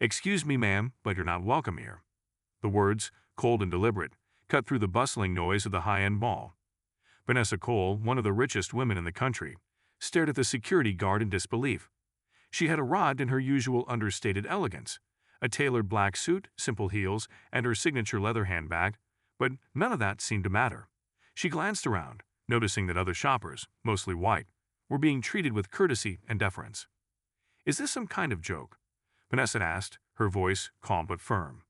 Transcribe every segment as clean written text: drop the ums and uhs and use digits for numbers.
"Excuse me, ma'am, but you're not welcome here." The words, cold and deliberate, cut through the bustling noise of the high-end mall. Vanessa Cole, one of the richest women in the country, stared at the security guard in disbelief. She had arrived in her usual understated elegance, a tailored black suit, simple heels, and her signature leather handbag, but none of that seemed to matter. She glanced around, noticing that other shoppers, mostly white, were being treated with courtesy and deference. "Is this some kind of joke?" Vanessa asked, her voice calm but firm.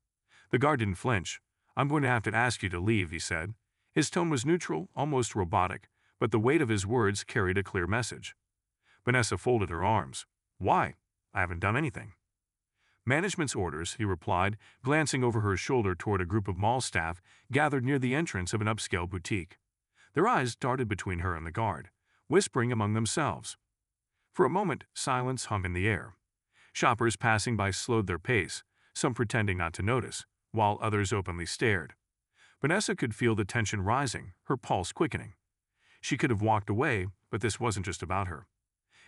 The guard didn't flinch. "I'm going to have to ask you to leave," he said. His tone was neutral, almost robotic, but the weight of his words carried a clear message. Vanessa folded her arms. "Why? I haven't done anything." "Management's orders," he replied, glancing over her shoulder toward a group of mall staff gathered near the entrance of an upscale boutique. Their eyes darted between her and the guard, whispering among themselves. For a moment, silence hung in the air. Shoppers passing by slowed their pace, some pretending not to notice, while others openly stared. Vanessa could feel the tension rising, her pulse quickening. She could have walked away, but this wasn't just about her.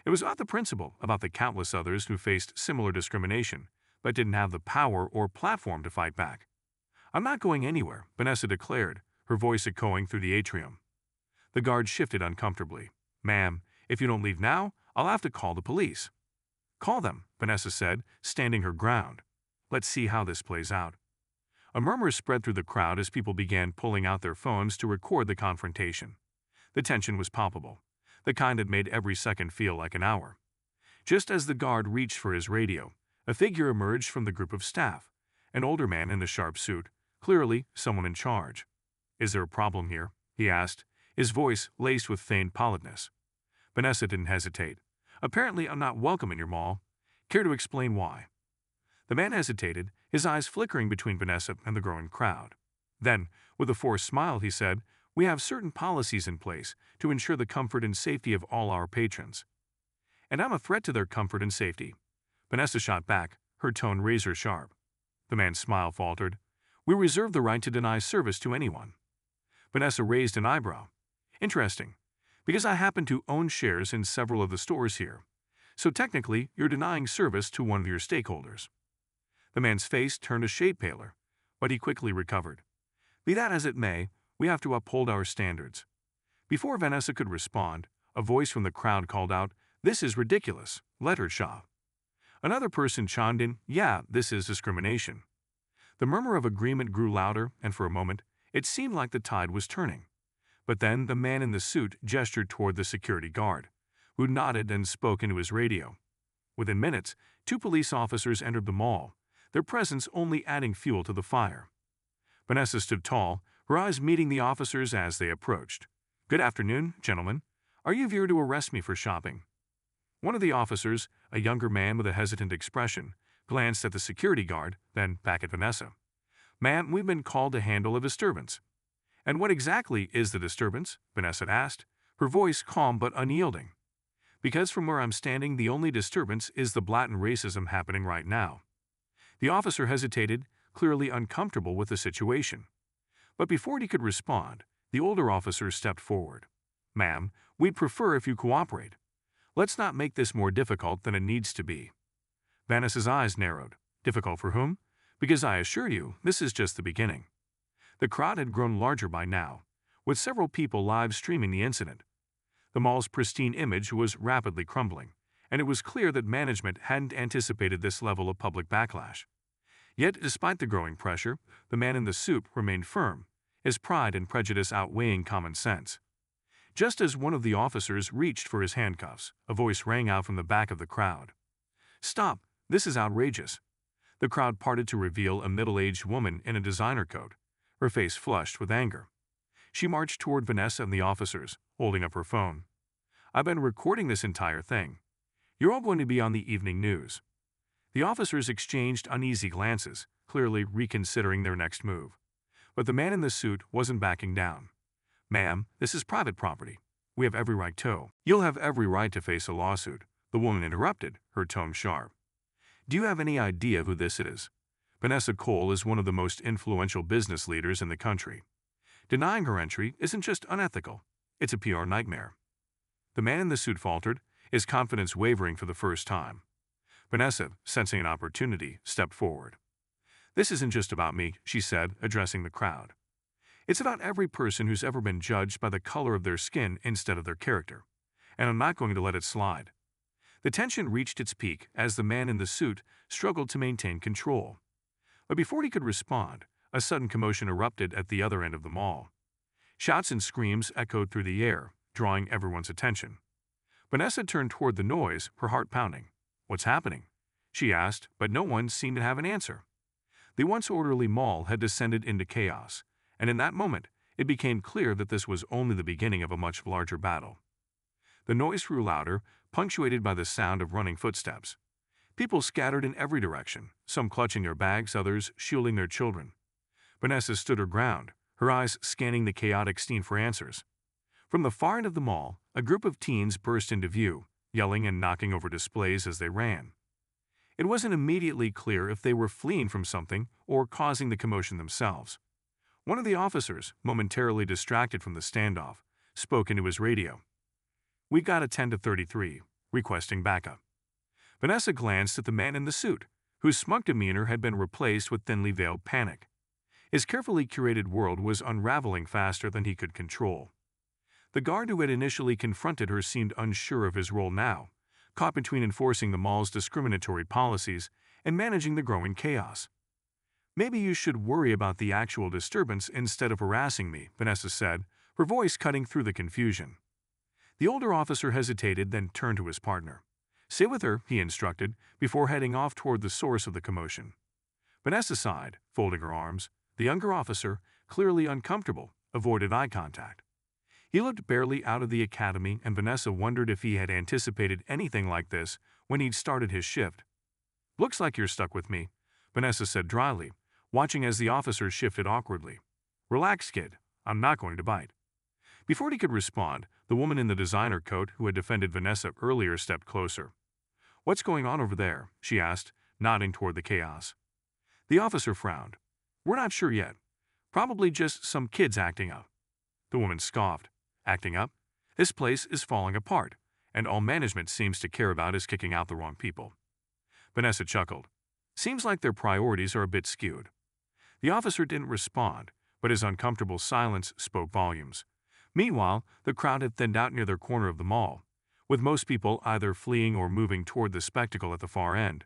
It was about the principal, about the countless others who faced similar discrimination, but didn't have the power or platform to fight back. "I'm not going anywhere," Vanessa declared, her voice echoing through the atrium. The guard shifted uncomfortably. "Ma'am, if you don't leave now, I'll have to call the police." "Call them," Vanessa said, standing her ground. "Let's see how this plays out." A murmur spread through the crowd as people began pulling out their phones to record the confrontation. The tension was palpable, the kind that made every second feel like an hour. Just as the guard reached for his radio, a figure emerged from the group of staff, an older man in a sharp suit, clearly someone in charge. "Is there a problem here?" he asked, his voice laced with feigned politeness. Vanessa didn't hesitate. "Apparently I'm not welcome in your mall. Care to explain why?" The man hesitated, his eyes flickering between Vanessa and the growing crowd. Then, with a forced smile, he said, "We have certain policies in place to ensure the comfort and safety of all our patrons." "And I'm a threat to their comfort and safety." Vanessa shot back, her tone razor sharp. The man's smile faltered. "We reserve the right to deny service to anyone." Vanessa raised an eyebrow. "Interesting, because I happen to own shares in several of the stores here. So technically, you're denying service to one of your stakeholders." The man's face turned a shade paler, but he quickly recovered. "Be that as it may, we have to uphold our standards." Before Vanessa could respond, a voice from the crowd called out, "This is ridiculous. Let her shop." Another person chimed in, "Yeah, this is discrimination." The murmur of agreement grew louder, and for a moment, it seemed like the tide was turning. But then the man in the suit gestured toward the security guard, who nodded and spoke into his radio. Within minutes, 2 police officers entered the mall, their presence only adding fuel to the fire. Vanessa stood tall, her eyes meeting the officers as they approached. "Good afternoon, gentlemen. Are you here to arrest me for shopping?" One of the officers, a younger man with a hesitant expression, glanced at the security guard, then back at Vanessa. "Ma'am, we've been called to handle a disturbance." "And what exactly is the disturbance?" Vanessa asked, her voice calm but unyielding. "Because from where I'm standing, the only disturbance is the blatant racism happening right now." The officer hesitated, clearly uncomfortable with the situation. But before he could respond, the older officer stepped forward. "Ma'am, we'd prefer if you cooperate. Let's not make this more difficult than it needs to be." Vanessa's eyes narrowed. "Difficult for whom?" "Because I assure you, this is just the beginning." The crowd had grown larger by now, with several people live streaming the incident. The mall's pristine image was rapidly crumbling, and it was clear that management hadn't anticipated this level of public backlash. Yet, despite the growing pressure, the man in the suit remained firm, his pride and prejudice outweighing common sense. Just as one of the officers reached for his handcuffs, a voice rang out from the back of the crowd. "Stop! This is outrageous." The crowd parted to reveal a middle-aged woman in a designer coat, her face flushed with anger. She marched toward Vanessa and the officers, holding up her phone. "I've been recording this entire thing. You're all going to be on the evening news." The officers exchanged uneasy glances, clearly reconsidering their next move. But the man in the suit wasn't backing down. "Ma'am, this is private property. We have every right to." "You'll have every right to face a lawsuit," the woman interrupted, her tone sharp. "Do you have any idea who this is?" Vanessa Cole is one of the most influential business leaders in the country. Denying her entry isn't just unethical, it's a PR nightmare. The man in the suit faltered, his confidence wavering for the first time. Vanessa, sensing an opportunity, stepped forward. "This isn't just about me," she said, addressing the crowd. "It's about every person who's ever been judged by the color of their skin instead of their character. And I'm not going to let it slide." The tension reached its peak as the man in the suit struggled to maintain control. But before he could respond, a sudden commotion erupted at the other end of the mall. Shouts and screams echoed through the air, drawing everyone's attention. Vanessa turned toward the noise, her heart pounding. "What's happening?" she asked, but no one seemed to have an answer. The once orderly mall had descended into chaos, and in that moment, it became clear that this was only the beginning of a much larger battle. The noise grew louder, punctuated by the sound of running footsteps. People scattered in every direction, some clutching their bags, others shielding their children. Vanessa stood her ground, her eyes scanning the chaotic scene for answers. From the far end of the mall, a group of teens burst into view, yelling and knocking over displays as they ran. It wasn't immediately clear if they were fleeing from something or causing the commotion themselves. One of the officers, momentarily distracted from the standoff, spoke into his radio. "We got a 10 to 33, requesting backup." Vanessa glanced at the man in the suit, whose smug demeanor had been replaced with thinly veiled panic. His carefully curated world was unraveling faster than he could control. The guard who had initially confronted her seemed unsure of his role now, caught between enforcing the mall's discriminatory policies and managing the growing chaos. "Maybe you should worry about the actual disturbance instead of harassing me," Vanessa said, her voice cutting through the confusion. The older officer hesitated, then turned to his partner. "Stay with her," he instructed, before heading off toward the source of the commotion. Vanessa sighed, folding her arms. The younger officer, clearly uncomfortable, avoided eye contact. He looked barely out of the academy, and Vanessa wondered if he had anticipated anything like this when he'd started his shift. "Looks like you're stuck with me," Vanessa said dryly, watching as the officer shifted awkwardly. "Relax, kid. I'm not going to bite." Before he could respond, the woman in the designer coat who had defended Vanessa earlier stepped closer. "What's going on over there?" she asked, nodding toward the chaos. The officer frowned. "We're not sure yet. Probably just some kids acting up." The woman scoffed. "Acting up? This place is falling apart, and all management seems to care about is kicking out the wrong people." Vanessa chuckled. "Seems like their priorities are a bit skewed." The officer didn't respond, but his uncomfortable silence spoke volumes. Meanwhile, the crowd had thinned out near their corner of the mall, with most people either fleeing or moving toward the spectacle at the far end.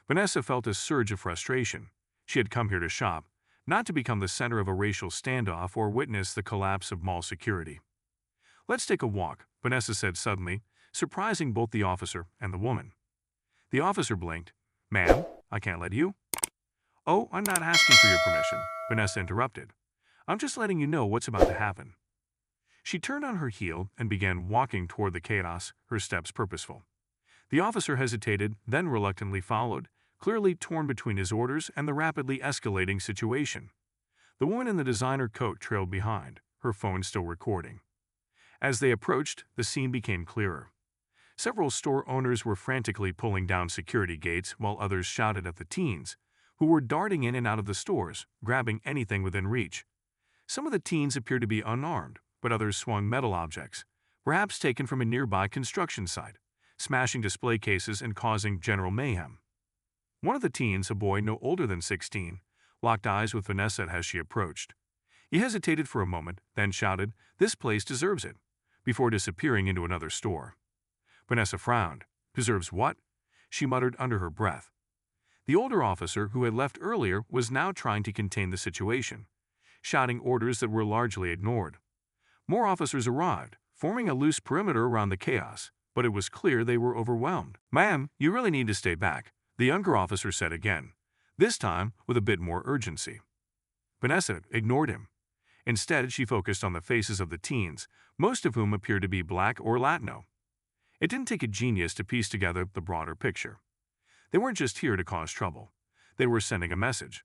Vanessa felt a surge of frustration. She had come here to shop, not to become the center of a racial standoff or witness the collapse of mall security. "Let's take a walk," Vanessa said suddenly, surprising both the officer and the woman. The officer blinked. "Ma'am, I can't let you." "Oh, I'm not asking for your permission," Vanessa interrupted. "I'm just letting you know what's about to happen." She turned on her heel and began walking toward the chaos, her steps purposeful. The officer hesitated, then reluctantly followed, clearly torn between his orders and the rapidly escalating situation. The woman in the designer coat trailed behind, her phone still recording. As they approached, the scene became clearer. Several store owners were frantically pulling down security gates while others shouted at the teens, who were darting in and out of the stores, grabbing anything within reach. Some of the teens appeared to be unarmed, but others swung metal objects, perhaps taken from a nearby construction site, smashing display cases and causing general mayhem. One of the teens, a boy no older than 16, locked eyes with Vanessa as she approached. He hesitated for a moment, then shouted, "This place deserves it," before disappearing into another store. Vanessa frowned. "Deserves what?" she muttered under her breath. The older officer, who had left earlier, was now trying to contain the situation, shouting orders that were largely ignored. More officers arrived, forming a loose perimeter around the chaos, but it was clear they were overwhelmed. "Ma'am, you really need to stay back," the younger officer said again, this time with a bit more urgency. Vanessa ignored him. Instead, she focused on the faces of the teens, most of whom appeared to be Black or Latino. It didn't take a genius to piece together the broader picture. They weren't just here to cause trouble. They were sending a message.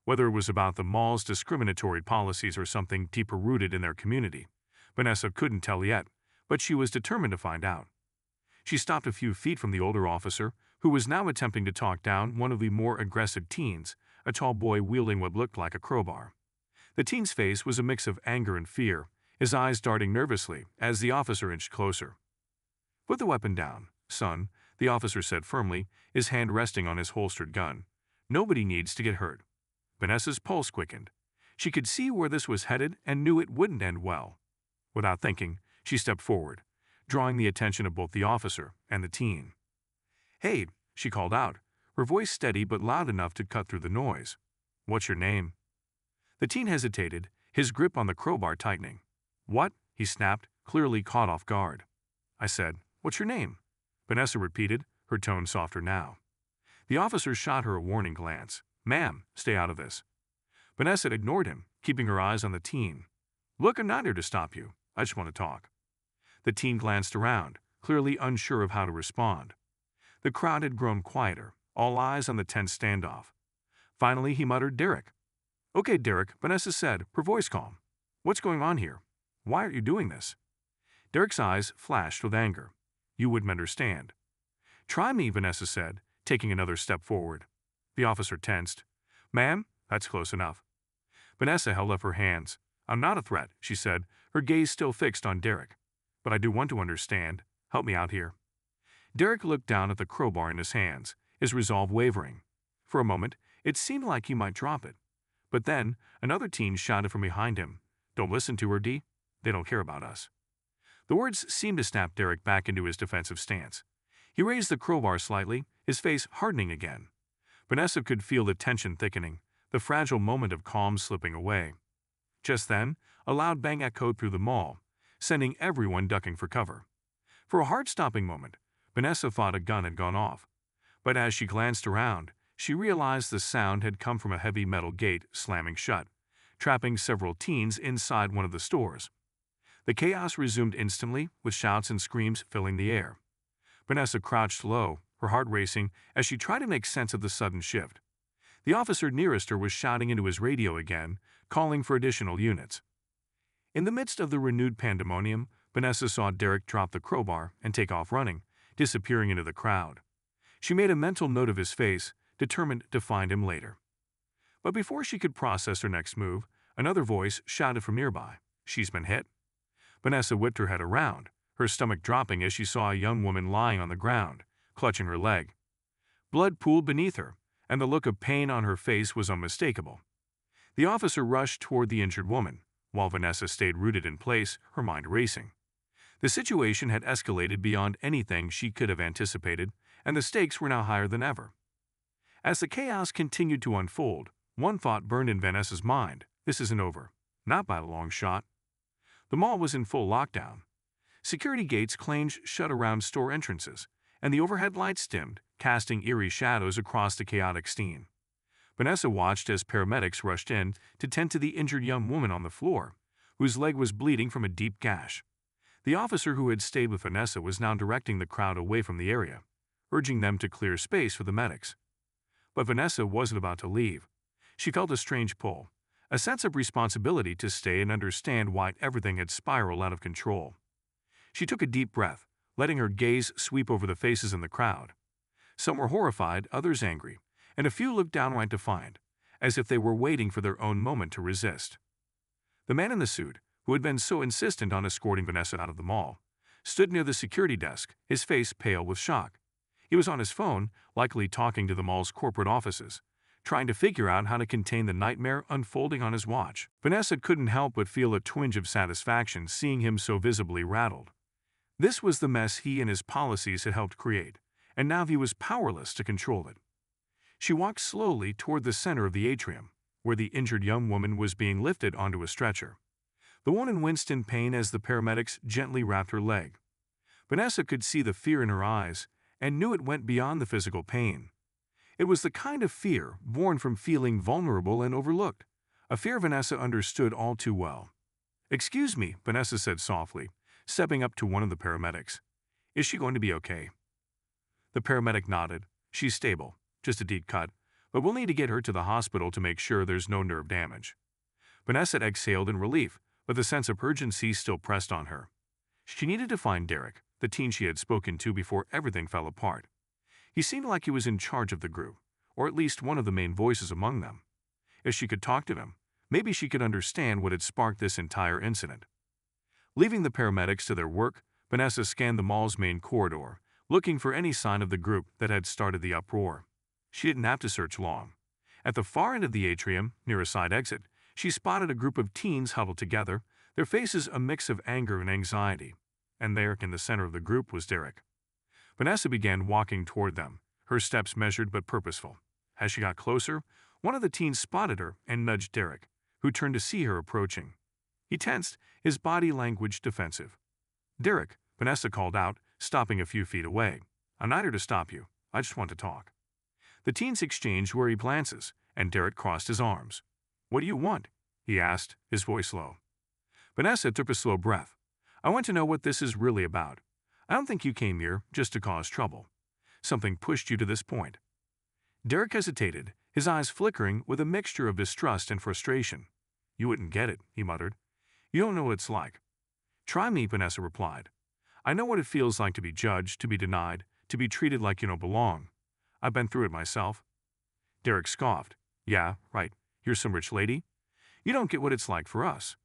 Whether it was about the mall's discriminatory policies or something deeper rooted in their community, Vanessa couldn't tell yet, but she was determined to find out. She stopped a few feet from the older officer, who was now attempting to talk down one of the more aggressive teens, a tall boy wielding what looked like a crowbar. The teen's face was a mix of anger and fear, his eyes darting nervously as the officer inched closer. "Put the weapon down, son," the officer said firmly, his hand resting on his holstered gun. "Nobody needs to get hurt." Vanessa's pulse quickened. She could see where this was headed and knew it wouldn't end well. Without thinking, she stepped forward, drawing the attention of both the officer and the teen. "Hey," she called out, her voice steady but loud enough to cut through the noise. "What's your name?" The teen hesitated, his grip on the crowbar tightening. "What?" he snapped, clearly caught off guard. "I said, what's your name?" Vanessa repeated, her tone softer now. The officer shot her a warning glance. "Ma'am, stay out of this." Vanessa ignored him, keeping her eyes on the teen. "Look, I'm not here to stop you. I just want to talk." The teen glanced around, clearly unsure of how to respond. The crowd had grown quieter, all eyes on the tense standoff. Finally, he muttered, "Derek." "Okay, Derek," Vanessa said, her voice calm. "What's going on here? Why are you doing this?" Derek's eyes flashed with anger. "You wouldn't understand." "Try me," Vanessa said, taking another step forward. The officer tensed. "Ma'am, that's close enough." Vanessa held up her hands. "I'm not a threat," she said, her gaze still fixed on Derek. "But I do want to understand. Help me out here." Derek looked down at the crowbar in his hands, his resolve wavering. For a moment, it seemed like he might drop it. But then, another teen shouted from behind him, "Don't listen to her, D. They don't care about us." The words seemed to snap Derek back into his defensive stance. He raised the crowbar slightly, his face hardening again. Vanessa could feel the tension thickening, the fragile moment of calm slipping away. Just then, a loud bang echoed through the mall, sending everyone ducking for cover. For a heart-stopping moment, Vanessa thought a gun had gone off. But as she glanced around, she realized the sound had come from a heavy metal gate slamming shut, trapping several teens inside one of the stores. The chaos resumed instantly, with shouts and screams filling the air. Vanessa crouched low, her heart racing, as she tried to make sense of the sudden shift. The officer nearest her was shouting into his radio again, calling for additional units. In the midst of the renewed pandemonium, Vanessa saw Derek drop the crowbar and take off running, disappearing into the crowd. She made a mental note of his face, determined to find him later. But before she could process her next move, another voice shouted from nearby, "She's been hit." Vanessa whipped her head around, her stomach dropping as she saw a young woman lying on the ground, clutching her leg. Blood pooled beneath her, and the look of pain on her face was unmistakable. The officer rushed toward the injured woman, while Vanessa stayed rooted in place, her mind racing. The situation had escalated beyond anything she could have anticipated, and the stakes were now higher than ever. As the chaos continued to unfold, one thought burned in Vanessa's mind: this isn't over. Not by a long shot. The mall was in full lockdown. Security gates clanged shut around store entrances, and the overhead lights dimmed, casting eerie shadows across the chaotic scene. Vanessa watched as paramedics rushed in to tend to the injured young woman on the floor, whose leg was bleeding from a deep gash. The officer who had stayed with Vanessa was now directing the crowd away from the area, urging them to clear space for the medics. But Vanessa wasn't about to leave. She felt a strange pull, a sense of responsibility to stay and understand why everything had spiraled out of control. She took a deep breath, letting her gaze sweep over the faces in the crowd. Some were horrified, others angry, and a few looked downright defiant, as if they were waiting for their own moment to resist. The man in the suit, who had been so insistent on escorting Vanessa out of the mall, stood near the security desk, his face pale with shock. He was on his phone, likely talking to the mall's corporate offices, trying to figure out how to contain the nightmare unfolding on his watch. Vanessa couldn't help but feel a twinge of satisfaction seeing him so visibly rattled. This was the mess he and his policies had helped create, and now he was powerless to control it. She walked slowly toward the center of the atrium, where the injured young woman was being lifted onto a stretcher. The woman winced in pain as the paramedics gently wrapped her leg. Vanessa could see the fear in her eyes and knew it went beyond the physical pain. It was the kind of fear born from feeling vulnerable and overlooked, a fear Vanessa understood all too well. "Excuse me," Vanessa said softly, stepping up to one of the paramedics. "Is she going to be okay?" The paramedic nodded. "She's stable, just a deep cut, but we'll need to get her to the hospital to make sure there's no nerve damage." Vanessa exhaled in relief, but the sense of urgency still pressed on her. She needed to find Derek, the teen she had spoken to before everything fell apart. He seemed like he was in charge of the group, or at least one of the main voices among them. If she could talk to him, maybe she could understand what had sparked this entire incident. Leaving the paramedics to their work, Vanessa scanned the mall's main corridor, looking for any sign of the group that had started the uproar. She didn't have to search long. At the far end of the atrium, near a side exit, she spotted a group of teens huddled together, their faces a mix of anger and anxiety. And there, in the center of the group, was Derek. Vanessa began walking toward them, her steps measured but purposeful. As she got closer, one of the teens spotted her and nudged Derek, who turned to see her approaching. He tensed, his body language defensive. "Derek," Vanessa called out, stopping a few feet away. "I'm not here to stop you. I just want to talk." The teens exchanged wary glances, and Derek crossed his arms. "What do you want?" he asked, his voice low. Vanessa took a slow breath. "I want to know what this is really about. I don't think you came here just to cause trouble. Something pushed you to this point." Derek hesitated, his eyes flickering with a mixture of distrust and frustration. "You wouldn't get it," he muttered. "You don't know what it's like." "Try me," Vanessa replied. "I know what it feels like to be judged, to be denied, to be treated like you don't belong. I've been through it myself." Derek scoffed. "Yeah, right. You're some rich lady? You don't get what it's like for us."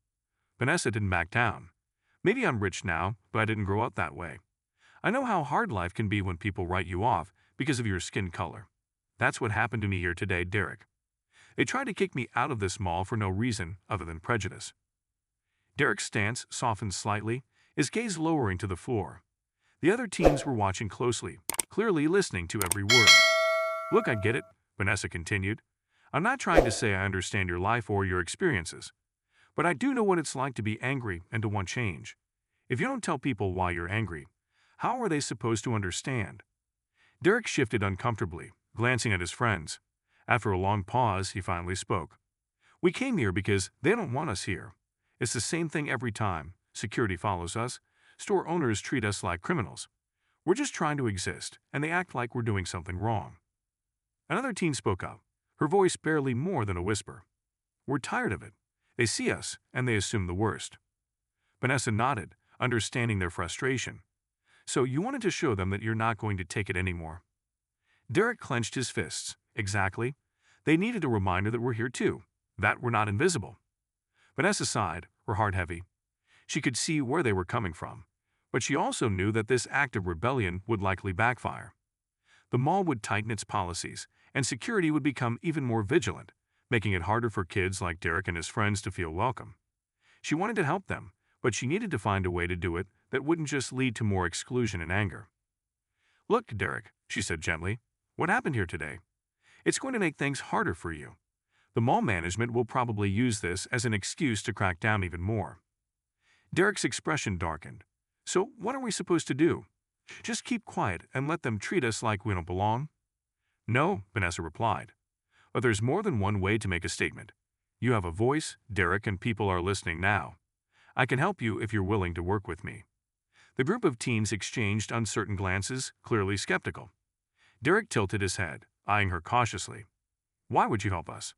Vanessa didn't back down. "Maybe I'm rich now, but I didn't grow up that way. I know how hard life can be when people write you off because of your skin color. That's what happened to me here today, Derek. They tried to kick me out of this mall for no reason other than prejudice." Derek's stance softened slightly, his gaze lowering to the floor. The other teens were watching closely, clearly listening to every word. "Look, I get it," Vanessa continued. "I'm not trying to say I understand your life or your experiences. But I do know what it's like to be angry and to want change. If you don't tell people why you're angry, how are they supposed to understand?" Derek shifted uncomfortably, glancing at his friends. After a long pause, he finally spoke. "We came here because they don't want us here. It's the same thing every time. Security follows us. Store owners treat us like criminals. We're just trying to exist, and they act like we're doing something wrong." Another teen spoke up, her voice barely more than a whisper. "We're tired of it. They see us, and they assume the worst." Vanessa nodded, understanding their frustration. "So you wanted to show them that you're not going to take it anymore." Derek clenched his fists. "Exactly. They needed a reminder that we're here too, that we're not invisible." Vanessa sighed, her heart heavy. She could see where they were coming from, but she also knew that this act of rebellion would likely backfire. The mall would tighten its policies, and security would become even more vigilant, making it harder for kids like Derek and his friends to feel welcome. She wanted to help them, but she needed to find a way to do it that wouldn't just lead to more exclusion and anger. "Look, Derek," she said gently, "what happened here today? It's going to make things harder for you. The mall management will probably use this as an excuse to crack down even more." Derek's expression darkened. "So what are we supposed to do? Just keep quiet and let them treat us like we don't belong?" "No," Vanessa replied. "But there's more than one way to make a statement. You have a voice, Derek, and people are listening now. I can help you if you're willing to work with me." The group of teens exchanged uncertain glances, clearly skeptical. Derek tilted his head, eyeing her cautiously. "Why would you help us?"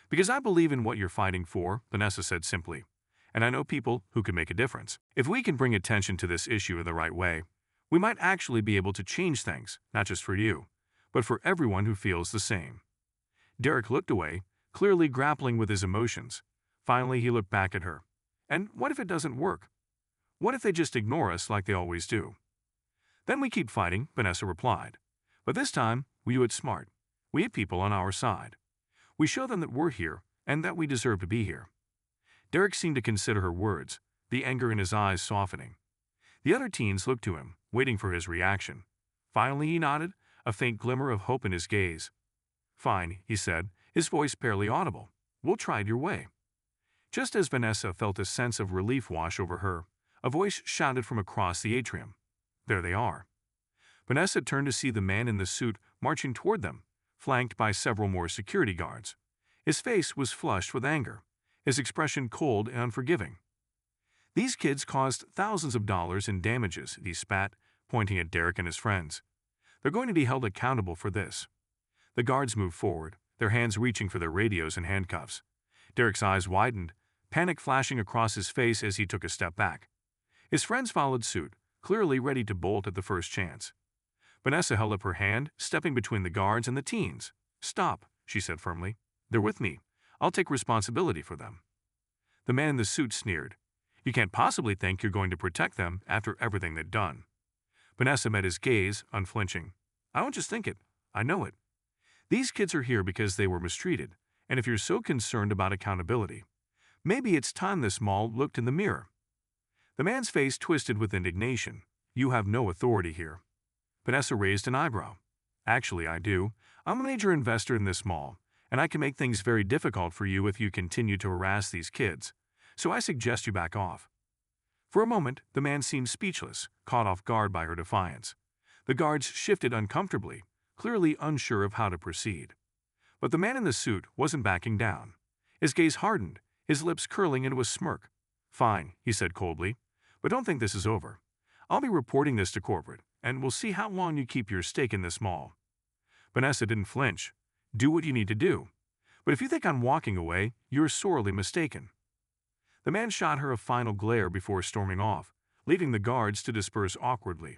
"Because I believe in what you're fighting for," Vanessa said simply. "And I know people who can make a difference. If we can bring attention to this issue in the right way, we might actually be able to change things, not just for you, but for everyone who feels the same." Derek looked away, clearly grappling with his emotions. Finally, he looked back at her. "And what if it doesn't work? What if they just ignore us like they always do?" "Then we keep fighting," Vanessa replied. "But this time, we do it smart. We have people on our side. We show them that we're here and that we deserve to be here." Derek seemed to consider her words, the anger in his eyes softening. The other teens looked to him, waiting for his reaction. Finally, he nodded, a faint glimmer of hope in his gaze. "Fine," he said, his voice barely audible. "We'll try it your way." Just as Vanessa felt a sense of relief wash over her, a voice shouted from across the atrium. "There they are." Vanessa turned to see the man in the suit marching toward them, flanked by several more security guards. His face was flushed with anger, his expression cold and unforgiving. "These kids caused thousands of dollars in damages," he spat, pointing at Derek and his friends. "They're going to be held accountable for this." The guards moved forward, their hands reaching for their radios and handcuffs. Derek's eyes widened, panic flashing across his face as he took a step back. His friends followed suit, clearly ready to bolt at the first chance. Vanessa held up her hand, stepping between the guards and the teens. "Stop," she said firmly. "They're with me. I'll take responsibility for them." The man in the suit sneered. "You can't possibly think you're going to protect them after everything they've done." Vanessa met his gaze, unflinching. I don't just think it. I know it. These kids are here because they were mistreated, and if you're so concerned about accountability, maybe it's time this mall looked in the mirror. The man's face twisted with indignation. You have no authority here. Vanessa raised an eyebrow. Actually, I do. I'm a major investor in this mall, and I can make things very difficult for you if you continue to harass these kids, so I suggest you back off. For a moment, the man seemed speechless, caught off guard by her defiance. The guards shifted uncomfortably, clearly unsure of how to proceed. But the man in the suit wasn't backing down. His gaze hardened, his lips curling into a smirk. Fine, he said coldly, but don't think this is over. I'll be reporting this to corporate, and we'll see how long you keep your stake in this mall. Vanessa didn't flinch. Do what you need to do. But if you think I'm walking away, you're sorely mistaken. The man shot her a final glare before storming off, leaving the guards to disperse awkwardly.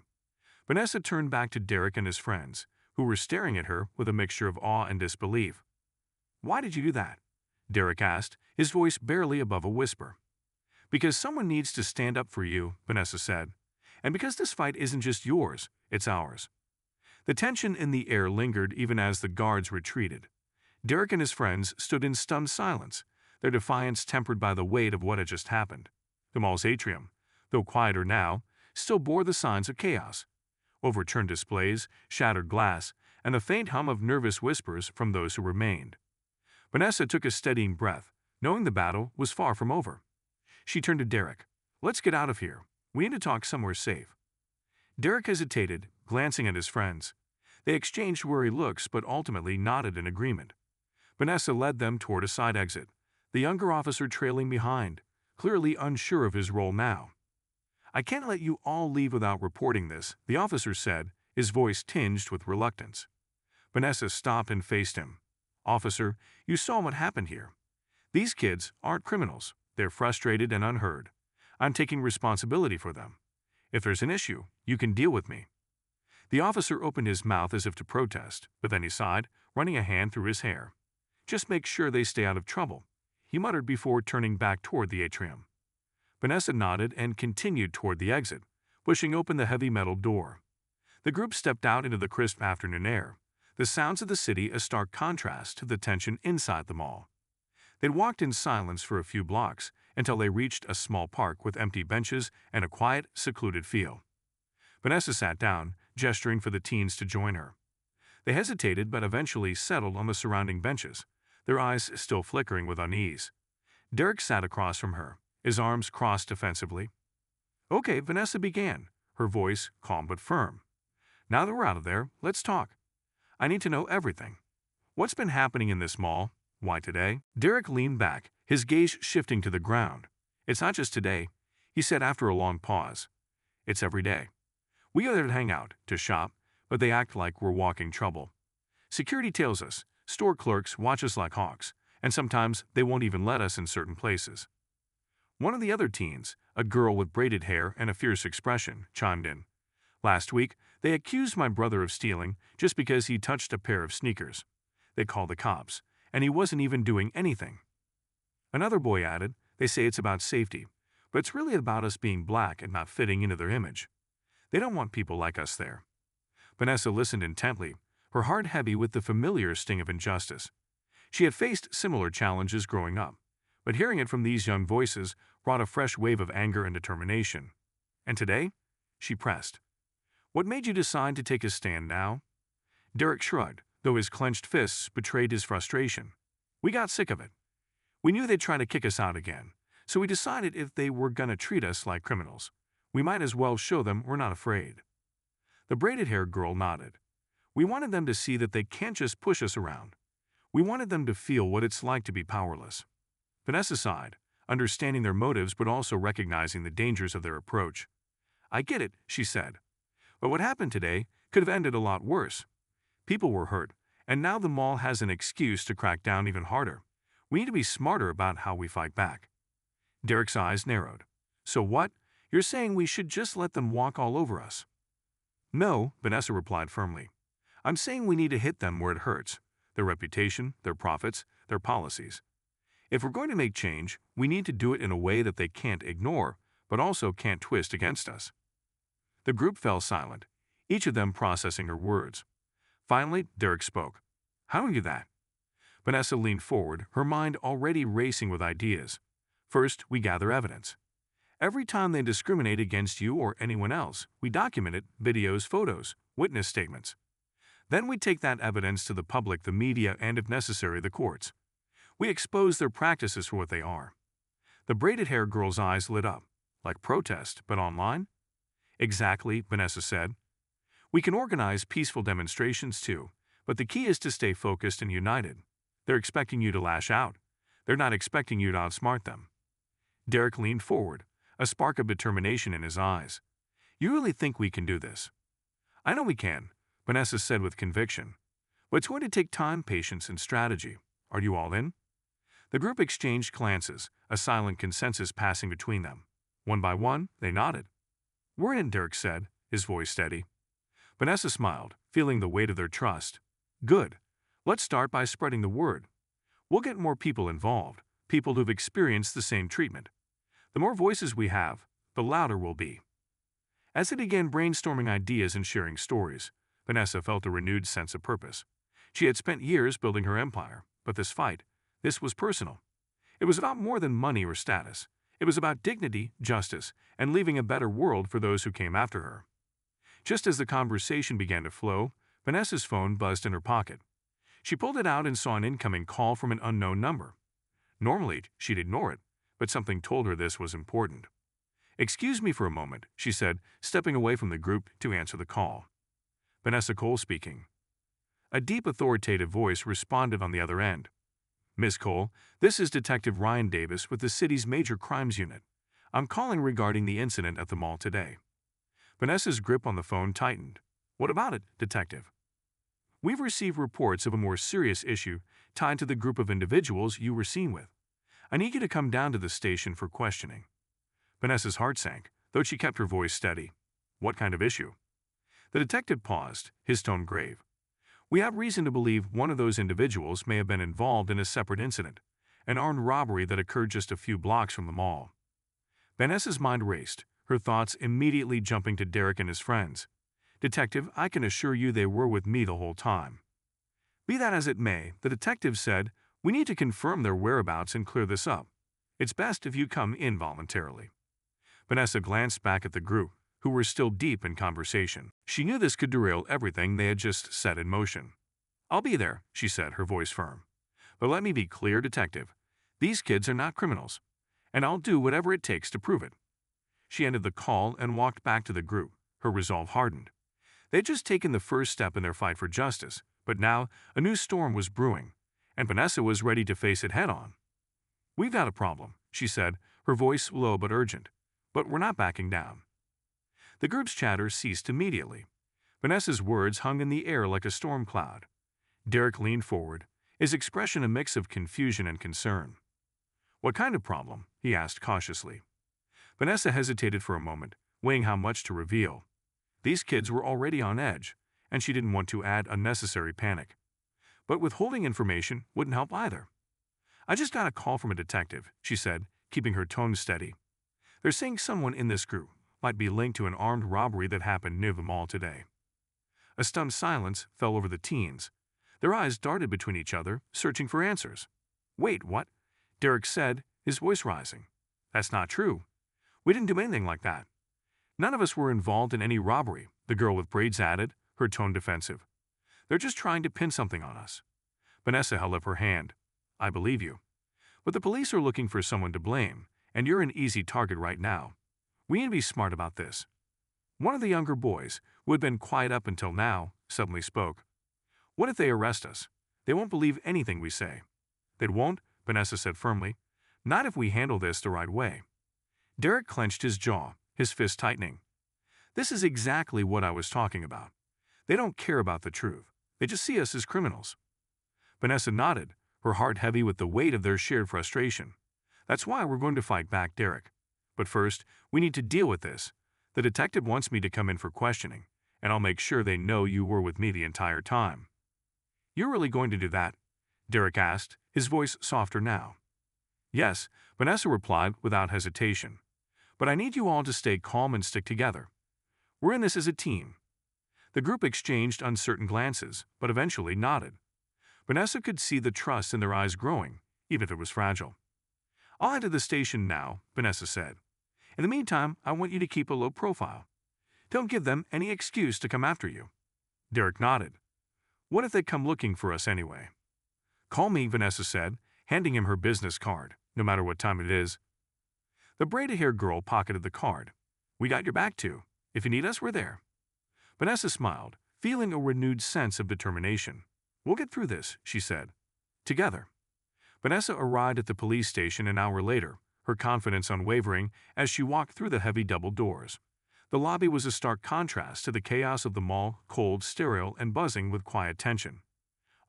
Vanessa turned back to Derek and his friends, who were staring at her with a mixture of awe and disbelief. Why did you do that? Derek asked, his voice barely above a whisper. Because someone needs to stand up for you, Vanessa said. And because this fight isn't just yours, it's ours. The tension in the air lingered even as the guards retreated. Derek and his friends stood in stunned silence, their defiance tempered by the weight of what had just happened. The mall's atrium, though quieter now, still bore the signs of chaos. Overturned displays, shattered glass, and the faint hum of nervous whispers from those who remained. Vanessa took a steadying breath, knowing the battle was far from over. She turned to Derek. Let's get out of here. We need to talk somewhere safe. Derek hesitated, glancing at his friends. They exchanged wary looks but ultimately nodded in agreement. Vanessa led them toward a side exit, the younger officer trailing behind, clearly unsure of his role now. I can't let you all leave without reporting this, the officer said, his voice tinged with reluctance. Vanessa stopped and faced him. Officer, you saw what happened here. These kids aren't criminals. They're frustrated and unheard. I'm taking responsibility for them. If there's an issue, you can deal with me. The officer opened his mouth as if to protest, but then he sighed, running a hand through his hair. Just make sure they stay out of trouble, he muttered before turning back toward the atrium. Vanessa nodded and continued toward the exit, pushing open the heavy metal door. The group stepped out into the crisp afternoon air, the sounds of the city a stark contrast to the tension inside the mall. They'd walked in silence for a few blocks until they reached a small park with empty benches and a quiet, secluded feel. Vanessa sat down, gesturing for the teens to join her. They hesitated but eventually settled on the surrounding benches, their eyes still flickering with unease. Derek sat across from her, his arms crossed defensively. Okay, Vanessa began, her voice calm but firm. Now that we're out of there, let's talk. I need to know everything. What's been happening in this mall? Why today? Derek leaned back, his gaze shifting to the ground. It's not just today, he said after a long pause. It's every day. We go there to hang out, to shop, but they act like we're walking trouble. Security tails us, store clerks watch us like hawks, and sometimes they won't even let us in certain places. One of the other teens, a girl with braided hair and a fierce expression, chimed in. Last week, they accused my brother of stealing just because he touched a pair of sneakers. They called the cops, and he wasn't even doing anything. Another boy added, they say it's about safety, but it's really about us being black and not fitting into their image. They don't want people like us there. Vanessa listened intently, her heart heavy with the familiar sting of injustice. She had faced similar challenges growing up, but hearing it from these young voices brought a fresh wave of anger and determination. And today? She pressed. What made you decide to take a stand now? Derek shrugged, though his clenched fists betrayed his frustration. We got sick of it. We knew they'd try to kick us out again, so we decided if they were gonna treat us like criminals, we might as well show them we're not afraid. The braided-haired girl nodded. We wanted them to see that they can't just push us around. We wanted them to feel what it's like to be powerless. Vanessa sighed, understanding their motives but also recognizing the dangers of their approach. I get it, she said. But what happened today could have ended a lot worse. People were hurt, and now the mall has an excuse to crack down even harder. We need to be smarter about how we fight back. Derek's eyes narrowed. So what? You're saying we should just let them walk all over us? No, Vanessa replied firmly. I'm saying we need to hit them where it hurts. Their reputation, their profits, their policies. If we're going to make change, we need to do it in a way that they can't ignore, but also can't twist against us. The group fell silent, each of them processing her words. Finally, Derek spoke. How do we do that? Vanessa leaned forward, her mind already racing with ideas. First, we gather evidence. Every time they discriminate against you or anyone else, we document it, videos, photos, witness statements. Then we take that evidence to the public, the media, and if necessary, the courts. We expose their practices for what they are. The braided hair girl's eyes lit up. Like protest, but online? Exactly, Vanessa said. We can organize peaceful demonstrations too, but the key is to stay focused and united. They're expecting you to lash out. They're not expecting you to outsmart them. Derek leaned forward, a spark of determination in his eyes. You really think we can do this? I know we can, Vanessa said with conviction. But it's going to take time, patience, and strategy. Are you all in? The group exchanged glances, a silent consensus passing between them. One by one, they nodded. We're in, Derek said, his voice steady. Vanessa smiled, feeling the weight of their trust. Good. Let's start by spreading the word. We'll get more people involved, people who've experienced the same treatment. The more voices we have, the louder we'll be. As they began brainstorming ideas and sharing stories, Vanessa felt a renewed sense of purpose. She had spent years building her empire, but this was personal. It was about more than money or status. It was about dignity, justice, and leaving a better world for those who came after her. Just as the conversation began to flow, Vanessa's phone buzzed in her pocket. She pulled it out and saw an incoming call from an unknown number. Normally, she'd ignore it, but something told her this was important. Excuse me for a moment, she said, stepping away from the group to answer the call. Vanessa Cole speaking. A deep, authoritative voice responded on the other end. Miss Cole, this is Detective Ryan Davis with the city's Major Crimes Unit. I'm calling regarding the incident at the mall today. Vanessa's grip on the phone tightened. What about it, Detective? We've received reports of a more serious issue tied to the group of individuals you were seen with. I need you to come down to the station for questioning. Vanessa's heart sank, though she kept her voice steady. What kind of issue? The detective paused, his tone grave. We have reason to believe one of those individuals may have been involved in a separate incident, an armed robbery that occurred just a few blocks from the mall. Vanessa's mind raced, her thoughts immediately jumping to Derek and his friends. Detective, I can assure you they were with me the whole time. Be that as it may, the detective said, we need to confirm their whereabouts and clear this up. It's best if you come in voluntarily. Vanessa glanced back at the group, who were still deep in conversation. She knew this could derail everything they had just set in motion. I'll be there, she said, her voice firm. But let me be clear, Detective. These kids are not criminals, and I'll do whatever it takes to prove it. She ended the call and walked back to the group, her resolve hardened. They'd just taken the first step in their fight for justice, but now a new storm was brewing, and Vanessa was ready to face it head-on. We've got a problem, she said, her voice low but urgent. But we're not backing down. The group's chatter ceased immediately. Vanessa's words hung in the air like a storm cloud. Derek leaned forward, his expression a mix of confusion and concern. What kind of problem? He asked cautiously. Vanessa hesitated for a moment, weighing how much to reveal. These kids were already on edge, and she didn't want to add unnecessary panic. But withholding information wouldn't help either. I just got a call from a detective, she said, keeping her tone steady. They're saying someone in this group might be linked to an armed robbery that happened near the mall today. A stunned silence fell over the teens. Their eyes darted between each other, searching for answers. Wait, what? Derek said, his voice rising. That's not true. We didn't do anything like that. None of us were involved in any robbery, the girl with braids added, her tone defensive. They're just trying to pin something on us. Vanessa held up her hand. I believe you. But the police are looking for someone to blame, and you're an easy target right now. We need to be smart about this. One of the younger boys, who had been quiet up until now, suddenly spoke. What if they arrest us? They won't believe anything we say. They won't, Vanessa said firmly. Not if we handle this the right way. Derek clenched his jaw, his fist tightening. This is exactly what I was talking about. They don't care about the truth. They just see us as criminals. Vanessa nodded, her heart heavy with the weight of their shared frustration. That's why we're going to fight back, Derek. But first, we need to deal with this. The detective wants me to come in for questioning, and I'll make sure they know you were with me the entire time. You're really going to do that? Derek asked, his voice softer now. Yes, Vanessa replied without hesitation. But I need you all to stay calm and stick together. We're in this as a team." The group exchanged uncertain glances, but eventually nodded. Vanessa could see the trust in their eyes growing, even if it was fragile. "I'll head to the station now," Vanessa said. "In the meantime, I want you to keep a low profile. Don't give them any excuse to come after you." Derek nodded. "What if they come looking for us anyway?" "Call me," Vanessa said, handing him her business card, "no matter what time it is." The braided-haired girl pocketed the card. "We got your back too. If you need us, we're there." Vanessa smiled, feeling a renewed sense of determination. "We'll get through this," she said. "Together." Vanessa arrived at the police station an hour later, her confidence unwavering as she walked through the heavy double doors. The lobby was a stark contrast to the chaos of the mall, cold, sterile, and buzzing with quiet tension.